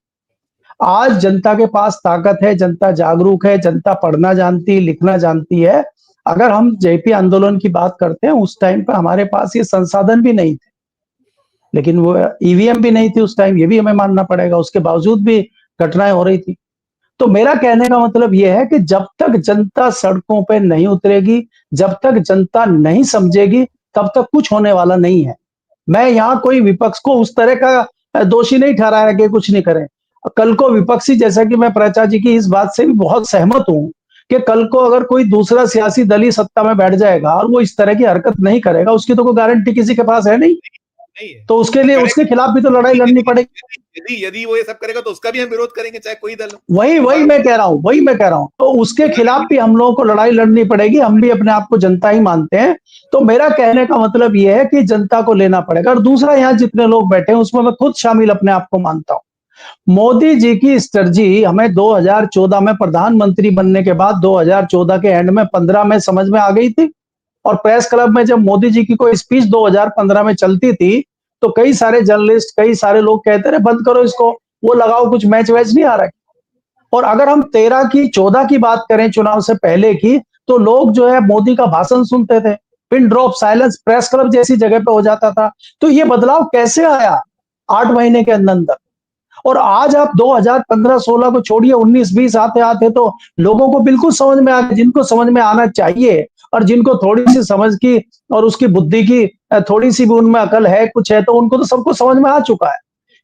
आज जनता के पास ताकत है, जनता जागरूक है, जनता पढ़ना जानती, लिखना जानती है। अगर हम जेपी आंदोलन की बात करते हैं, उस टाइम पे हमारे पास ये संसाधन भी नहीं थे, लेकिन वो ईवीएम भी नहीं थी उस टाइम, ये भी हमें मानना पड़ेगा, उसके बावजूद भी घटनाएं हो रही थी। तो मेरा कहने का मतलब यह है कि जब तक जनता सड़कों पे नहीं उतरेगी, जब तक जनता नहीं समझेगी, तब तक कुछ होने वाला नहीं है। मैं यहाँ कोई विपक्ष को उस तरह का दोषी नहीं ठहराया कि कुछ नहीं करें। कल को विपक्षी, जैसा कि मैं प्रचा जी की इस बात से भी बहुत सहमत हूं कि कल को अगर कोई दूसरा सियासी दल ही सत्ता में बैठ जाएगा और वो इस तरह की हरकत नहीं करेगा, उसकी तो कोई गारंटी किसी के पास है नहीं। नहीं है तो उसके लिए उसके खिलाफ भी तो लड़ाई लड़नी पड़ेगी। यदि वो ये सब करेगा तो उसका भी हम विरोध करेंगे, चाहे कोई दल हो। वही मैं कह रहा हूं, तो उसके खिलाफ भी हम लोगों को लड़ाई लड़नी पड़ेगी। हम भी अपने आप को जनता ही मानते हैं। तो मेरा कहने का मतलब यह है कि जनता को लेना पड़ेगा। और दूसरा, यहाँ जितने लोग बैठे हैं उसमें मैं खुद शामिल अपने आप को मानता हूं। मोदी जी की स्ट्रेटजी हमें 2014 में प्रधानमंत्री बनने के बाद 2014 के एंड में 15 में समझ में आ गई थी। और प्रेस क्लब में जब मोदी जी की कोई स्पीच 2015 में चलती थी तो कई सारे जर्नलिस्ट, कई सारे लोग कहते रहे बंद करो इसको, वो लगाओ, कुछ मैच वैच नहीं आ रहा है। और अगर हम 13 की 14 की बात करें, चुनाव से पहले की, तो लोग जो है मोदी का भाषण सुनते थे, pin drop silence press club जैसी जगह पे हो जाता था। तो ये बदलाव कैसे आया 8 महीने के अंदर? और आज आप 2015-16 को छोड़िए, 19-20 आते आते तो लोगों को बिल्कुल समझ में आ गया, जिनको समझ में आना चाहिए और जिनको थोड़ी सी समझ की और उसकी बुद्धि की थोड़ी सी भी उनमें अकल है, कुछ है, तो उनको तो सबको समझ में आ चुका है।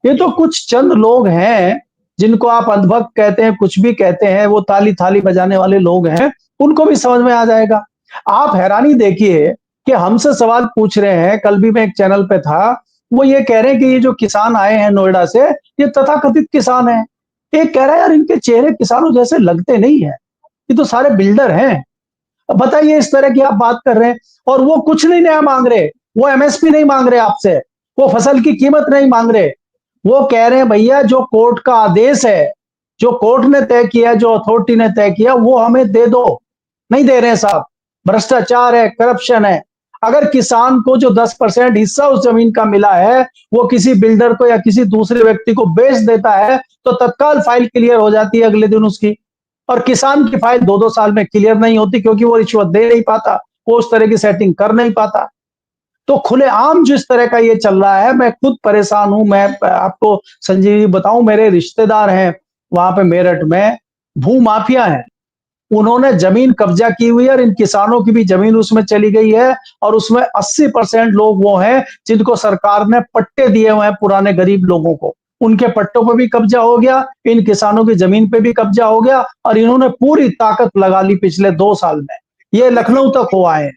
ये तो कुछ चंद लोग हैं जिनको आप अंधभक्त कहते हैं, कुछ भी कहते हैं, वो ताली थाली बजाने वाले लोग हैं, उनको भी समझ में आ जाएगा। आप हैरानी देखिए कि हमसे सवाल पूछ रहे हैं, कल भी मैं एक चैनल पे था, वो ये कह रहे हैं कि ये जो किसान आए हैं नोएडा से, ये तथाकथित किसान हैं। एक कह रहा है यार इनके चेहरे किसानों जैसे लगते नहीं है, ये तो सारे बिल्डर हैं। अब बताइए, इस तरह की आप बात कर रहे हैं और वो कुछ नहीं नया मांग रहे, वो एमएसपी नहीं मांग रहे आपसे, वो फसल की कीमत नहीं मांग रहे। वो कह रहे हैं भैया जो कोर्ट का आदेश है, जो कोर्ट ने तय किया, जो अथॉरिटी ने तय किया, वो हमें दे दो। नहीं दे रहे हैं साहब, भ्रष्टाचार है, करप्शन है। अगर किसान को जो 10% हिस्सा उस जमीन का मिला है वो किसी बिल्डर को या किसी दूसरे व्यक्ति को बेच देता है तो तत्काल फाइल क्लियर हो जाती है अगले दिन उसकी। और किसान की फाइल 2-2 साल में क्लियर नहीं होती क्योंकि वो रिश्वत दे नहीं पाता, वो उस तरह की सेटिंग कर नहीं पाता। तो खुलेआम जिस तरह का ये चल रहा है, मैं खुद परेशान हूं। मैं आपको संजीव जी बताऊं, मेरे रिश्तेदार हैं वहां पे मेरठ में, भू माफिया हैं, उन्होंने जमीन कब्जा की हुई है और इन किसानों की भी जमीन उसमें चली गई है। और उसमें 80% लोग वो हैं जिनको सरकार ने पट्टे दिए हुए हैं, पुराने गरीब लोगों को, उनके पट्टों पर भी कब्जा हो गया, इन किसानों की जमीन पे भी कब्जा हो गया। और इन्होंने पूरी ताकत लगा ली पिछले 2 साल में, ये लखनऊ तक हो आए।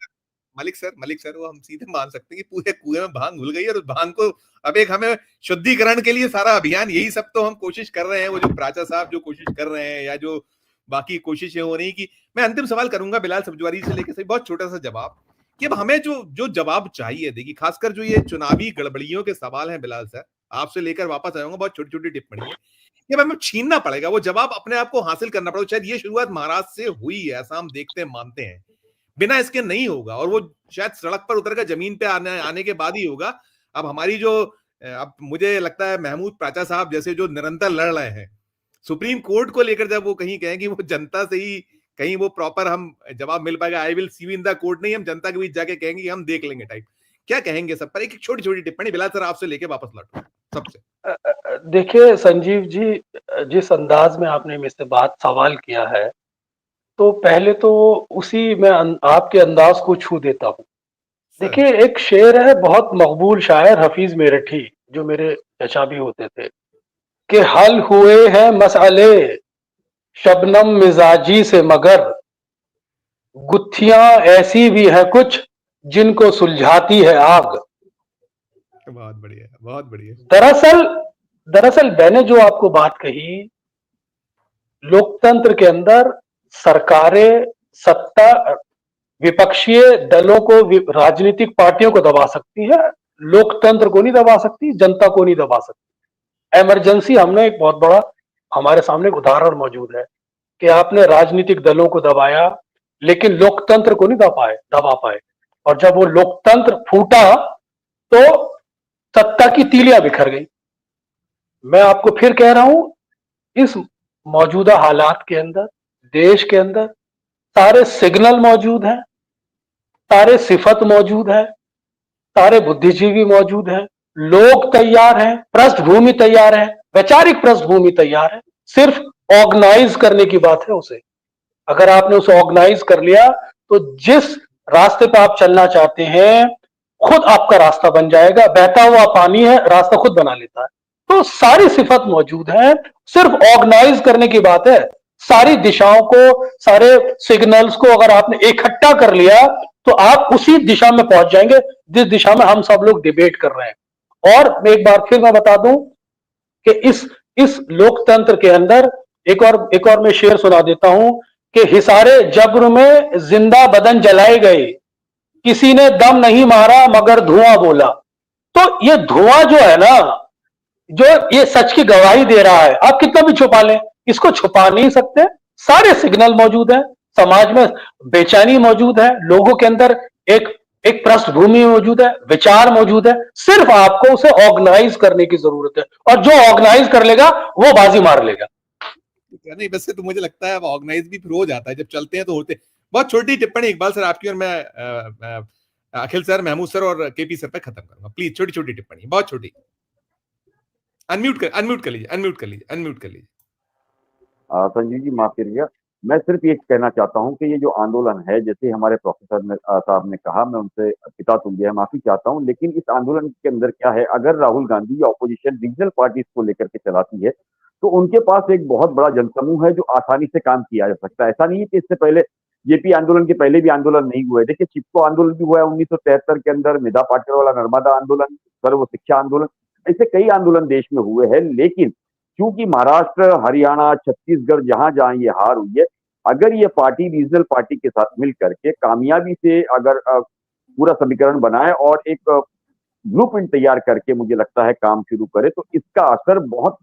मलिक सर, वो हम सीधे मान सकते हैं कि पूरे कुएं में भांग घुल गई है और उस भांग को अब एक हमें शुद्धिकरण के लिए सारा अभियान, यही सब तो हम कोशिश कर रहे हैं। वो जो प्राचा साहब जो कोशिश कर रहे हैं या जो बाकी कोशिशें हो रही की। मैं अंतिम सवाल करूंगा बिलाल सब्जवारी से लेकर, बहुत छोटा सा जवाब कि अब हमें जो जवाब चाहिए, देखिए खासकर जो ये चुनावी गड़बड़ियों के सवाल हैं बिलाल सर, आपसे लेकर वापस आऊंगा, बहुत छोटी छोटी टिप्पणी है, ये हमें छीनना पड़ेगा, वो जवाब अपने आप को हासिल करना पड़ेगा। शायद ये शुरुआत महाराष्ट्र से हुई है, ऐसा हम देखते हैं, मानते हैं, बिना इसके नहीं होगा और वो शायद सड़क पर उतर कर जमीन पे आने के बाद ही होगा। अब हमारी जो, अब मुझे लगता है महमूद प्राचा साहब जैसे जो निरंतर लड़ रहे हैं सुप्रीम कोर्ट को लेकर, जब वो कहीं कहें कि वो जनता से ही कहीं वो प्रॉपर हम जवाब मिल पाएगा, I will see you in the court, नहीं हम जनता के बीच जाके कहेंगे हम देख लेंगे टाइप, क्या कहेंगे सब पर? एक छोटी छोटी टिप्पणी बिलाल सर आपसे लेके वापस लौटूं सबसे। देखिए संजीव जी, जिस अंदाज में आपने मुझसे बात सवाल किया है, तो पहले तो उसी में आपके अंदाज को छू देता हूं। देखिए एक शेर है बहुत मकबूल शायर हफीज मेरठी, जो मेरे चचा भी होते थे, कि हल हुए हैं मसले शबनम मिजाजी से, मगर गुत्थियां ऐसी भी है कुछ जिनको सुलझाती है आग। बहुत बढ़िया, बहुत बढ़िया। दरअसल मैंने जो आपको बात कही, लोकतंत्र के अंदर सरकारें, सत्ता, विपक्षीय दलों को, राजनीतिक पार्टियों को दबा सकती है, लोकतंत्र को नहीं दबा सकती, जनता को नहीं दबा सकती। इमरजेंसी, हमने एक बहुत बड़ा, हमारे सामने एक उदाहरण मौजूद है कि आपने राजनीतिक दलों को दबाया लेकिन लोकतंत्र को नहीं दबा पाए। और जब वो लोकतंत्र फूटा तो सत्ता की तीलियां बिखर गई। मैं आपको फिर कह रहा हूं, इस मौजूदा हालात के अंदर, देश के अंदर सारे सिग्नल मौजूद हैं, सारे सिफत मौजूद है, सारे बुद्धिजीवी मौजूद हैं, लोग तैयार हैं, पृष्ठभूमि तैयार है, वैचारिक पृष्ठभूमि तैयार है, सिर्फ ऑर्गेनाइज करने की बात है उसे। अगर आपने उसे ऑर्गेनाइज कर लिया तो जिस रास्ते पे आप चलना चाहते हैं खुद आपका रास्ता बन जाएगा। बहता हुआ पानी है, रास्ता खुद बना लेता है। तो सारी सिफत मौजूद है, सिर्फ ऑर्गेनाइज करने की बात है। सारी दिशाओं को, सारे सिग्नल्स को अगर आपने इकट्ठा कर लिया तो आप उसी दिशा में पहुंच जाएंगे जिस दिशा में हम सब लोग डिबेट कर रहे हैं। और एक बार फिर मैं बता दूं कि इस लोकतंत्र के अंदर एक और मैं शेर सुना देता हूं कि हिसारे जब्र में जिंदा बदन जलाए गए, किसी ने दम नहीं मारा मगर धुआं बोला। तो ये धुआं जो है ना, जो ये सच की गवाही दे रहा है, आप कितना भी छुपा लें इसको छुपा नहीं सकते। सारे सिग्नल मौजूद है, समाज में बेचैनी मौजूद है, लोगों के अंदर एक एक पृष्ठभूमि मौजूद है, विचार मौजूद है। सिर्फ आपको उसे ऑर्गेनाइज करने की जरूरत है, और जो ऑर्गेनाइज कर लेगा वो बाजी मार लेगा। नहीं, वैसे तो मुझे लगता है अब ऑर्गेनाइज भी फिर हो जाता है, जब चलते हैं तो होते। बहुत छोटी टिप्पणी इकबाल सर आपकी, और मैं अखिल सर, महमूद सर और केपी सर पे खत्म करूंगा। प्लीज छोटी छोटी टिप्पणी, बहुत छोटी। अनम्यूट कर लीजिए। संजीव जी माफ करिएगा, मैं सिर्फ ये कहना चाहता हूं कि ये जो आंदोलन है, जैसे हमारे प्रोफेसर साहब ने कहा, मैं उनसे पिता तुल्य गया माफी चाहता हूं, लेकिन इस आंदोलन के अंदर क्या है, अगर राहुल गांधी या ऑपोजिशन रीजनल पार्टीज को लेकर के चलाती है तो उनके पास एक बहुत बड़ा जनसमूह है जो आसानी से काम किया जा सकता है। ऐसा नहीं है कि इससे पहले जेपी आंदोलन के पहले भी आंदोलन नहीं हुए। देखिए, चिपको आंदोलन भी हुआ है 1973 के अंदर, मिधा पाटिल वाला नर्मदा आंदोलन, सर्व शिक्षा आंदोलन, ऐसे कई आंदोलन देश में हुए हैं। लेकिन क्योंकि महाराष्ट्र, हरियाणा, छत्तीसगढ़ जहां जहां ये हार हुई है, अगर ये पार्टी रीजनल पार्टी के साथ मिल करके कामयाबी से अगर पूरा समीकरण बनाए और एक ब्लूप्रिंट तैयार करके मुझे लगता है काम शुरू करे, तो इसका असर बहुत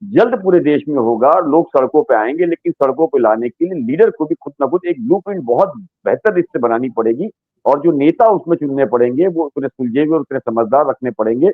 जल्द पूरे देश में होगा। लोग सड़कों पे आएंगे, लेकिन सड़कों पे लाने के लिए लीडर को भी खुद ना खुद एक ब्लूप्रिंट बहुत बेहतर इससे बनानी पड़ेगी, और जो नेता उसमें चुनने पड़ेंगे वो उतने सुलझे हुए और उतने समझदार रखने पड़ेंगे।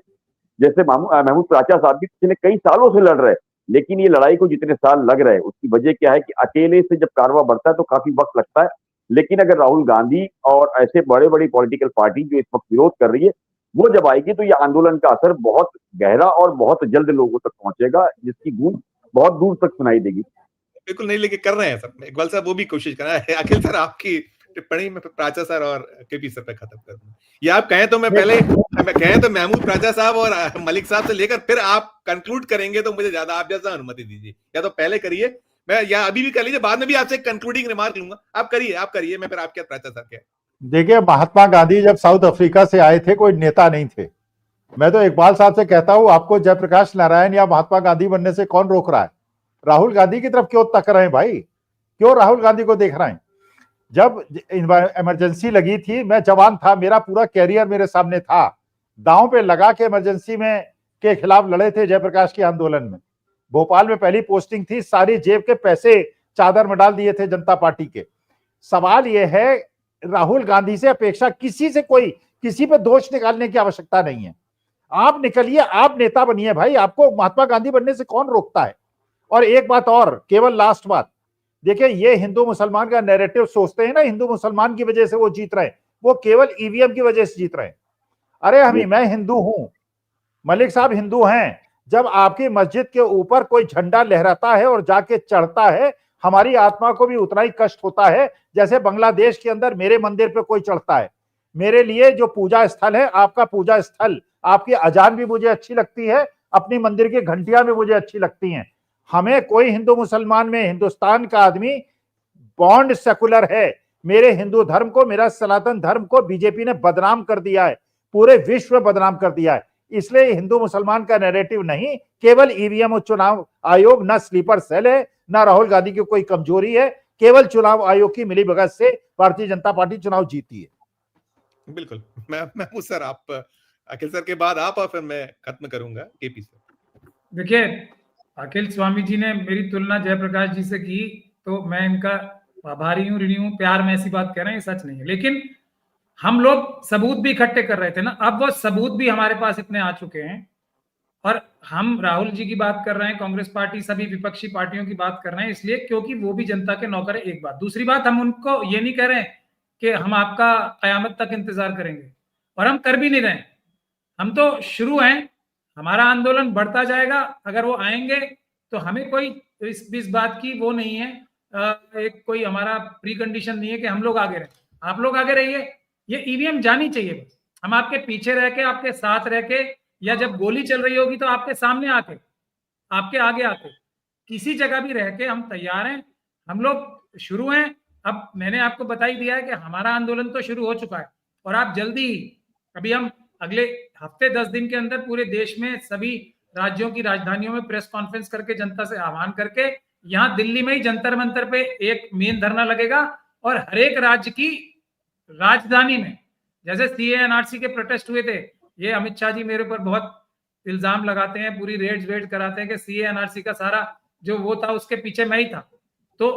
जैसे महमूद प्राचा साहब भी पिछले कई सालों से लड़ रहे हैं, लेकिन ये लड़ाई को जितने साल लग रहे हैं उसकी वजह क्या है कि अकेले से जब कारवां बढ़ता है तो काफी वक्त लगता है। लेकिन अगर राहुल गांधी और ऐसे बड़े बड़ी पॉलिटिकल पार्टी जो इस वक्त विरोध कर रही है वो जब आएगी तो ये आंदोलन का असर बहुत गहरा और बहुत जल्द लोगों तक पहुंचेगा, जिसकी गूंज बहुत दूर तक सुनाई देगी। बिल्कुल नहीं, लेके कर रहे हैं सब। इकबाल साहब वो भी कोशिश कर रहे हैं। अखिल सर आपकी टिप्पणी में प्राचा सर और केपी सर पे खत्म कर दूं। ये आप कहें तो मैं कहें तो महमूद प्राचा साहब और मलिक साहब से लेकर फिर आप कंक्लूड करेंगे तो मुझे ज्यादा आप जैसा अनुमति दीजिए, या तो पहले करिए, मैं या अभी भी कर लीजिए, बाद में भी आपसे कंक्लूडिंग रिमार्क लूंगा। आप करिए, मैं फिर आपके प्राचा सर के। देखिए, महात्मा गांधी जब साउथ अफ्रीका से आए थे कोई नेता नहीं थे। मैं तो इकबाल साहब से कहता हूं, आपको जयप्रकाश नारायण या महात्मा गांधी बनने से कौन रोक रहा है? राहुल गांधी की तरफ क्यों तक रहे हैं भाई? क्यों राहुल गांधी को देख रहे हैं? जब इमरजेंसी लगी थी, मैं जवान था, मेरा पूरा कैरियर मेरे सामने था, दांव पे लगा के इमरजेंसी में के खिलाफ लड़े थे जयप्रकाश के आंदोलन में। भोपाल में पहली पोस्टिंग थी, सारी जेब के पैसे चादर में डाल दिए थे जनता पार्टी के। सवाल यह है, राहुल गांधी से अपेक्षा किसी पे दोष निकालने की आवश्यकता नहीं है। आप निकलिए, आप नेता बनिए भाई, आपको महात्मा गांधी बनने से कौन रोकता है? और एक बात और, केवल लास्ट बात, देखिए ये हिंदू मुसलमान का नैरेटिव सोचते हैं ना, हिंदू मुसलमान की वजह से वो जीत रहे हैं, वो केवल ईवीएम की वजह से जीत रहे हैं। अरे मैं हिंदू हूं, मलिक साहब हिंदू हैं, जब आपकी मस्जिद के ऊपर कोई झंडा लहराता है और जाके चढ़ता है, हमारी आत्मा को भी उतना ही कष्ट होता है जैसे बांग्लादेश के अंदर मेरे मंदिर पे कोई चढ़ता है। मेरे लिए जो पूजा स्थल है, आपका पूजा स्थल, आपकी अजान भी मुझे अच्छी लगती है, अपनी मंदिर की घंटियां भी मुझे अच्छी लगती हैं। हमें कोई हिंदू मुसलमान में, हिंदुस्तान का आदमी बॉन्ड सेकुलर है। मेरे हिंदू धर्म को, मेरा सनातन धर्म को बीजेपी ने बदनाम कर दिया है, पूरे विश्व में बदनाम कर दिया है। इसलिए हिंदू मुसलमान का नैरेटिव नहीं, केवल ईवीएम और चुनाव आयोग न स्लीपर सेल है, न राहुल गांधी की कोई कमजोरी है, केवल चुनाव आयोग की मिलीभगत से भारतीय जनता पार्टी चुनाव जीती है। बिल्कुल, मैं सर, आप अखिल सर के बाद आप, और फिर मैं खत्म करूंगा केपी सर। देखिए, अखिल स्वामी जी ने मेरी तुलना जयप्रकाश जी से की, तो मैं इनका आभारी हूँ, ऋणी हूँ। प्यार में ऐसी बात कह रहे हैं, सच नहीं है। लेकिन हम लोग सबूत भी इकट्ठे कर रहे थे ना, अब वो सबूत भी हमारे पास इतने आ चुके हैं, और हम राहुल जी की बात कर रहे हैं, कांग्रेस पार्टी, सभी विपक्षी पार्टियों की बात कर रहे हैं, इसलिए क्योंकि वो भी जनता के नौकर है। एक बात। दूसरी बात, हम उनको ये नहीं कह रहे हैं कि हम आपका कयामत तक इंतजार करेंगे, और हम कर भी नहीं रहे हैं। हम तो शुरू हैं, हमारा आंदोलन बढ़ता जाएगा। अगर वो आएंगे तो हमें कोई इस बात की वो नहीं है, एक कोई हमारा प्री कंडीशन नहीं है कि हम लोग आगे रहे। आप लोग आगे रहिए, ये ईवीएम जानी चाहिए। हम आपके पीछे रह के, आपके साथ रह के, या जब गोली चल रही होगी तो आपके सामने आके, आपके आगे आके, किसी जगह भी रह के हम तैयार हैं। हम लोग शुरू हैं। अब मैंने आपको बता ही दिया है कि हमारा आंदोलन तो शुरू हो चुका है, और आप जल्दी ही, अभी हम अगले हफ्ते 10 दिन के अंदर पूरे देश में सभी राज्यों की राजधानियों में प्रेस कॉन्फ्रेंस करके जनता से आह्वान करके, यहाँ दिल्ली में ही जंतर मंतर पे एक मेन धरना लगेगा, और हर एक राज्य की राजधानी में, जैसे सीए एनआरसी के प्रोटेस्ट हुए थे, ये अमित शाह जी मेरे ऊपर बहुत इल्जाम लगाते हैं, पूरी रेड्स वेड कराते हैं कि सीए एनआरसी का सारा जो वो था उसके पीछे मैं ही था। तो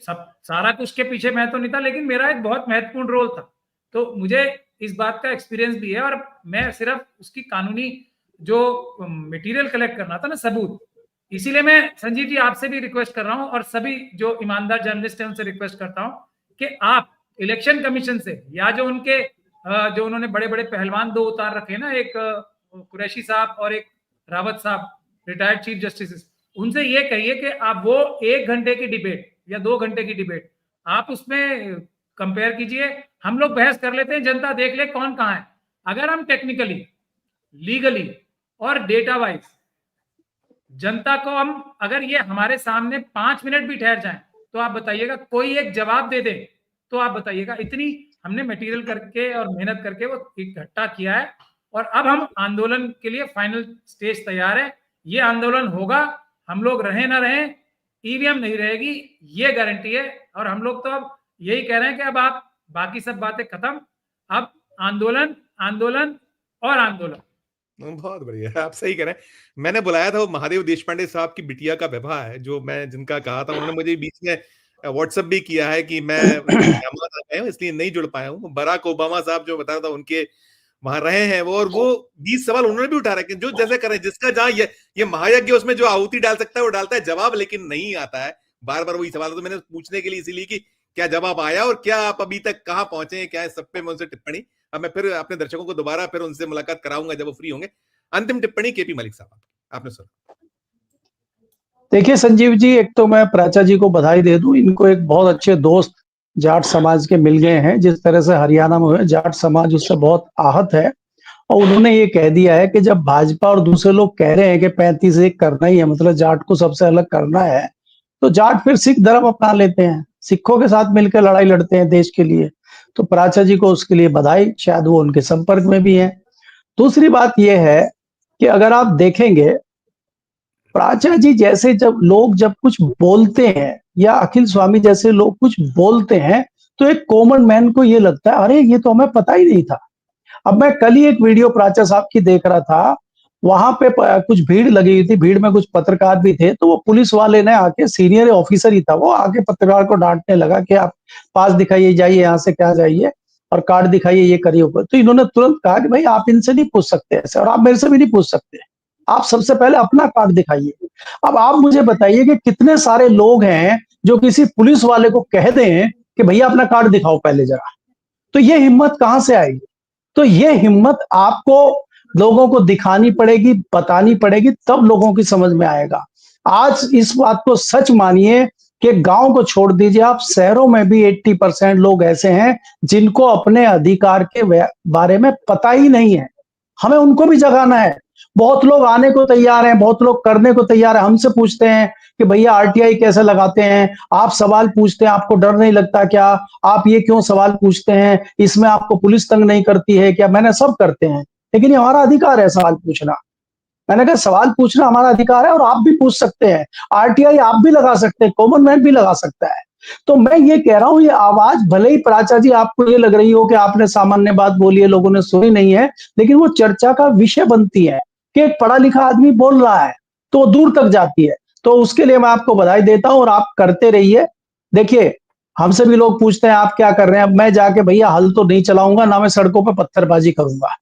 सब सारा कुछ के पीछे मैं तो नहीं था, लेकिन मेरा एक बहुत महत्वपूर्ण रोल था। तो मुझे इस बात का एक्सपीरियंस भी है, और मैं सिर्फ उसकी कानूनी जो मटेरियल कलेक्ट करना था ना, सबूत, इसीलिए मैं संजीव जी आपसे भी रिक्वेस्ट कर रहा हूं, और सभी जो ईमानदार जर्नलिस्ट हैं उनसे रिक्वेस्ट करता हूं कि आप इलेक्शन कमीशन से, या जो उनके जो उन्होंने बड़े बड़े पहलवान 2 उतार रखे ना, एक कुरैशी साहब और एक रावत साहब, रिटायर्ड चीफ जस्टिस, उनसे ये कहिए कि आप वो 1 घंटे की डिबेट या 2 घंटे की डिबेट आप उसमें कंपेयर कीजिए। हम लोग बहस कर लेते हैं, जनता देख ले कौन कहाँ है। अगर हम टेक्निकली, लीगली और डेटा वाइज जनता को, हम अगर ये हमारे सामने 5 मिनट भी ठहर जाएं, तो आप बताइएगा, कोई एक जवाब दे दे तो आप बताइएगा। इतनी हमने मटेरियल करके और मेहनत करके वो इकट्ठा किया है, और अब हम आंदोलन के लिए फाइनल स्टेज तैयार है। ये आंदोलन होगा, हम लोग रहें ना रहें, ईवीएम नहीं रहेगी, ये गारंटी है। और हम लोग तो अब यही कह रहे हैं कि अब आप बाकी सब बातें खत्म, अब आंदोलन, आंदोलन और आंदोलन। बहुत बढ़िया, आप सही कह रहे हैं। मैंने बुलाया था वो महादेव देशपांडे साहब की बिटिया का विवाह है, जो मैं जिनका कहा था, उन्होंने मुझे बीच में व्हाट्सएप भी किया है कि मैं जामात आ गया हूं इसलिए नहीं जुड़ पाया हूँ। बराक ओबामा साहब जो बताया था, उनके वहां रहे हैं वो, और वो 20 सवाल उन्होंने भी उठा रखे, जो जैसे करें, जिसका जहां ये महायज्ञ उसमें जो आहुति डाल सकता है वो डालता है, जवाब लेकिन नहीं आता है। बार बार वही सवाल, तो मैंने पूछने के लिए इसीलिए कि क्या जवाब आया और क्या आप अभी तक कहाँ पहुंचे हैं, क्या है सब पे मैं उनसे टिप्पणी, अब मैं फिर अपने दर्शकों को दोबारा फिर उनसे मुलाकात कराऊंगा जब वो फ्री होंगे। अंतिम टिप्पणी केपी मलिक साहब, आपने सुना। देखिए संजीव जी, एक तो मैं प्राचा जी को बधाई दे दूं, इनको एक बहुत अच्छे दोस्त जाट समाज के मिल गए हैं। जिस तरह से हरियाणा में हुए, जाट समाज उससे बहुत आहत है, और उन्होंने ये कह दिया है कि जब भाजपा और दूसरे लोग कह रहे हैं कि 35-1 करना ही है, मतलब जाट को सबसे अलग करना है, तो जाट फिर सिख धर्म अपना लेते हैं, सिखों के साथ मिलकर लड़ाई लड़ते हैं देश के लिए। तो प्राचा जी को उसके लिए बधाई, शायद वो उनके संपर्क में भी है। दूसरी बात यह है कि अगर आप देखेंगे, प्राचा जी जैसे जब कुछ बोलते हैं, या अखिल स्वामी जैसे लोग कुछ बोलते हैं, तो एक कॉमन मैन को ये लगता है, अरे ये तो हमें पता ही नहीं था। अब मैं कल ही एक वीडियो प्राचा साहब की देख रहा था, वहां पे कुछ भीड़ लगी हुई थी, भीड़ में कुछ पत्रकार भी थे, तो वो पुलिस वाले ने आके, सीनियर ऑफिसर ही था वो, आके पत्रकार को डांटने लगा कि आप पास दिखाइए, जाइए यहाँ से, क्या जाइए, और कार्ड दिखाइए, ये करिए। तो इन्होंने तुरंत कहा कि भाई आप इनसे नहीं पूछ सकते ऐसे, और आप मेरे से भी नहीं पूछ सकते, आप सबसे पहले अपना कार्ड दिखाइए। अब आप मुझे बताइए कि कितने सारे लोग हैं जो किसी पुलिस वाले को कह दें कि भैया अपना कार्ड दिखाओ पहले जरा, तो ये हिम्मत कहां से आएगी? तो ये हिम्मत आपको लोगों को दिखानी पड़ेगी, बतानी पड़ेगी, तब लोगों की समझ में आएगा। आज इस बात को सच मानिए कि गांव को छोड़ दीजिए, आप शहरों में भी 80% लोग ऐसे हैं जिनको अपने अधिकार के बारे में पता ही नहीं है। हमें उनको भी जगाना है। बहुत लोग आने को तैयार हैं, बहुत लोग करने को तैयार है। हमसे पूछते हैं कि भैया आरटीआई कैसे लगाते हैं, आप सवाल पूछते हैं, आपको डर नहीं लगता क्या, आप ये क्यों सवाल पूछते हैं, इसमें आपको पुलिस तंग नहीं करती है क्या? मैंने सब करते हैं, लेकिन ये हमारा अधिकार है सवाल पूछना। मैंने कहा सवाल पूछना हमारा अधिकार है, और आप भी पूछ सकते हैं, आरटीआई आप भी लगा सकते हैं, कॉमन मैन भी लगा सकता है। तो मैं ये कह रहा हूं, ये आवाज भले ही प्राचा जी आपको ये लग रही हो कि आपने सामान्य बात बोली है, लोगों ने सुनी नहीं है, लेकिन वो चर्चा का विषय बनती है कि एक पढ़ा लिखा आदमी बोल रहा है तो दूर तक जाती है। तो उसके लिए मैं आपको बधाई देता हूं, और आप करते रहिए। देखिए, हमसे भी लोग पूछते हैं आप क्या कर रहे हैं, अब मैं जाके भैया हल तो नहीं चलाऊंगा, ना मैं सड़कों पर पत्थरबाजी करूंगा।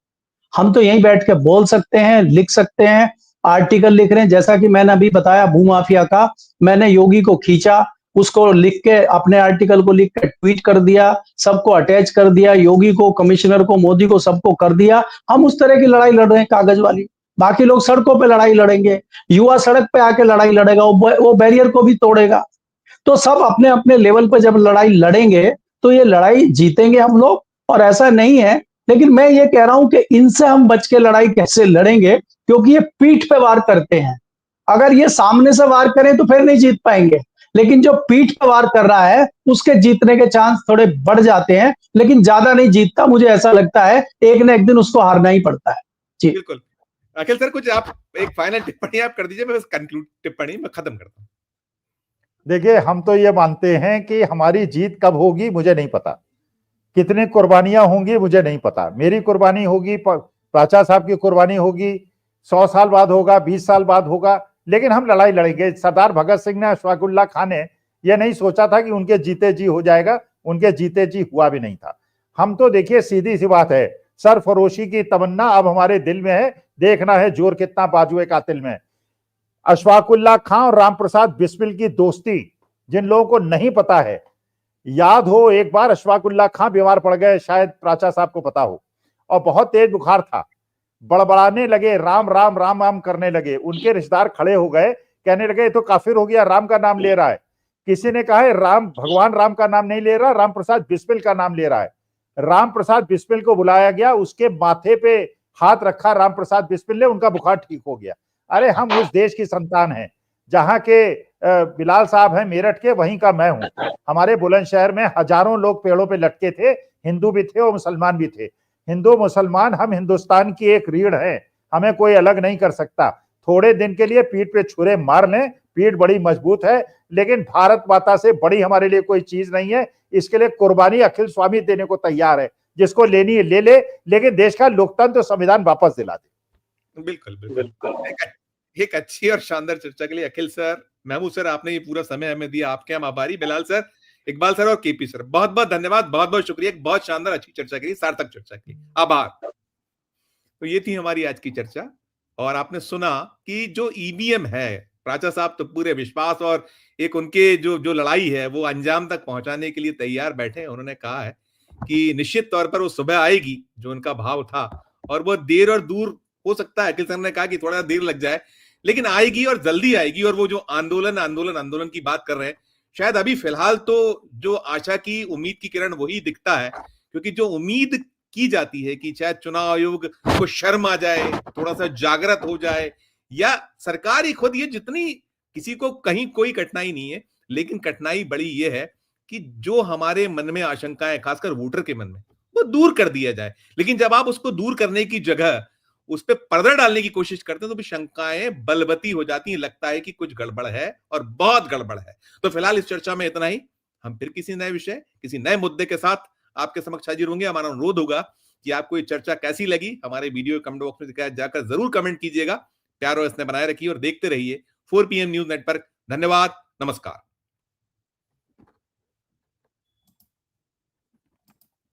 हम तो यहीं बैठ के बोल सकते हैं, लिख सकते हैं, आर्टिकल लिख रहे हैं। जैसा कि मैंने अभी बताया भूमाफिया का, मैंने योगी को खींचा, उसको लिख के, अपने आर्टिकल को लिख के ट्वीट कर दिया, सबको अटैच कर दिया, योगी को, कमिश्नर को, मोदी को, सबको कर दिया। हम उस तरह की लड़ाई लड़ रहे हैं, कागज वाली। बाकी लोग सड़कों पे लड़ाई लड़ेंगे, युवा सड़क पे आके लड़ाई लड़ेगा, वो बैरियर को भी तोड़ेगा। तो सब अपने अपने लेवल पे जब लड़ाई लड़ेंगे तो ये लड़ाई जीतेंगे हम लोग। और ऐसा नहीं है, लेकिन मैं ये कह रहा हूं कि इनसे हम बच के लड़ाई कैसे लड़ेंगे, क्योंकि ये पीठ पे वार करते हैं। अगर ये सामने से वार करें तो फिर नहीं जीत पाएंगे, लेकिन जो पीठ पे वार कर रहा है उसके जीतने के चांस थोड़े बढ़ जाते हैं, लेकिन ज्यादा नहीं जीतता। मुझे ऐसा लगता है एक न एक दिन उसको हारना ही पड़ता है। जी बिल्कुल। अखिल सर, कुछ आप एक फाइनल टिप्पणी आप कर दीजिए, मैं बस कंक्लूड टिप्पणी मैं खत्म करता हूं। देखिए, हम तो ये मानते हैं कि हमारी जीत कब होगी मुझे नहीं पता, कितनी कुर्बानियां होंगी मुझे नहीं पता। मेरी कुर्बानी होगी, प्राचा साहब की कुर्बानी होगी, 100 साल बाद होगा, 20 साल बाद होगा, लेकिन हम लड़ाई लड़ेंगे। सरदार भगत सिंह ने, अशफाकुल्ला खान ने यह नहीं सोचा था कि उनके जीते जी हो जाएगा, उनके जीते जी हुआ भी नहीं था। हम तो देखिए, सीधी सी बात है, सरफरोशी की तमन्ना अब हमारे दिल में है, देखना है जोर कितना बाजुए कातिल में। अशफाकुल्ला खान और रामप्रसाद बिस्मिल की दोस्ती जिन लोगों को नहीं पता है, याद हो एक बार अशफाकुल्ला खान बीमार पड़ गए, शायद प्राचा साहब को पता हो, और बहुत तेज बुखार था, बड़बड़ाने लगे, राम राम राम राम करने लगे। उनके रिश्तेदार खड़े हो गए, कहने लगे ये तो काफिर हो गया, राम का नाम ले रहा है। किसी ने कहा है राम, भगवान राम का नाम नहीं ले रहा, राम प्रसाद बिस्मिल का नाम ले रहा है। राम प्रसाद बिस्मिल को बुलाया गया, उसके माथे पे हाथ रखा राम प्रसाद बिस्मिल ने, उनका बुखार ठीक हो गया। अरे हम उस देश की संतान हैं जहां के बिलाल साहब हैं मेरठ के, वहीं का मैं हूं। हमारे बुलंदशहर में हजारों लोग पेड़ों पे लटके थे, हिंदू भी थे और मुसलमान भी थे। हिंदू मुसलमान हम हिंदुस्तान की एक रीढ़ हैं, हमें कोई अलग नहीं कर सकता। थोड़े दिन के लिए पीठ पे छुरे मार लें, पीठ बड़ी मजबूत है, लेकिन भारत माता से बड़ी हमारे लिए कोई चीज नहीं है। इसके लिए कुर्बानी अखिल स्वामी देने को तैयार है, जिसको लेनी है ले ले, लेकिन देश का लोकतंत्र संविधान वापस दिला दे। बिल्कुल बिल्कुल। एक अच्छी और शानदार चर्चा के लिए अखिल सर, महमूद सर, आपने ये पूरा समय हमें दिया, आपके हम आभारी। बिलाल सर, इकबाल सर और केपी सर, बहुत बहुत धन्यवाद, बहुत बहुत शुक्रिया, बहुत शानदार अच्छी चर्चा के लिए, सार्थक चर्चा के लिए आभार। तो ये थी हमारी आज की चर्चा, और आपने सुना कि जो ईवीएम है, प्राचा साहब तो पूरे विश्वास और एक उनके जो लड़ाई है वो अंजाम तक पहुंचाने के लिए तैयार बैठे हैं। उन्होंने कहा है कि निश्चित तौर पर वो सुबह आएगी, जो उनका भाव था, और वो देर और दूर हो सकता है। अखिल सर ने कहा कि थोड़ा देर लग जाए, लेकिन आएगी और जल्दी आएगी। और वो जो आंदोलन आंदोलन आंदोलन की बात कर रहे हैं, शायद अभी फिलहाल तो जो आशा की, उम्मीद की किरण वही दिखता है, क्योंकि जो उम्मीद की जाती है कि शायद चुनाव आयोग को शर्म आ जाए, थोड़ा सा जागृत हो जाए, या सरकार ही खुद, ये जितनी किसी को कहीं कोई कठिनाई नहीं है, लेकिन कठिनाई बड़ी ये है कि जो हमारे मन में आशंकाएं, खासकर वोटर के मन में, वो दूर कर दिया जाए। लेकिन जब आप उसको दूर करने की जगह उस पर पर्दा डालने की कोशिश करते हैं, तो भी शंकाएं बलवती हो जाती हैं, लगता है कि कुछ गड़बड़ है और बहुत गड़बड़ है। तो फिलहाल इस चर्चा में इतना ही। हम फिर किसी नए विषय, किसी नए मुद्दे के साथ आपके समक्ष हाजिर होंगे। हमारा अनुरोध होगा कि आपको ये चर्चा कैसी लगी, हमारे वीडियो कमेंट बॉक्स में जाकर जरूर कमेंट कीजिएगा। प्यार और स्नेह बनाए रखिए और देखते रहिए 4 PM न्यूज नेटवर्क। धन्यवाद, नमस्कार।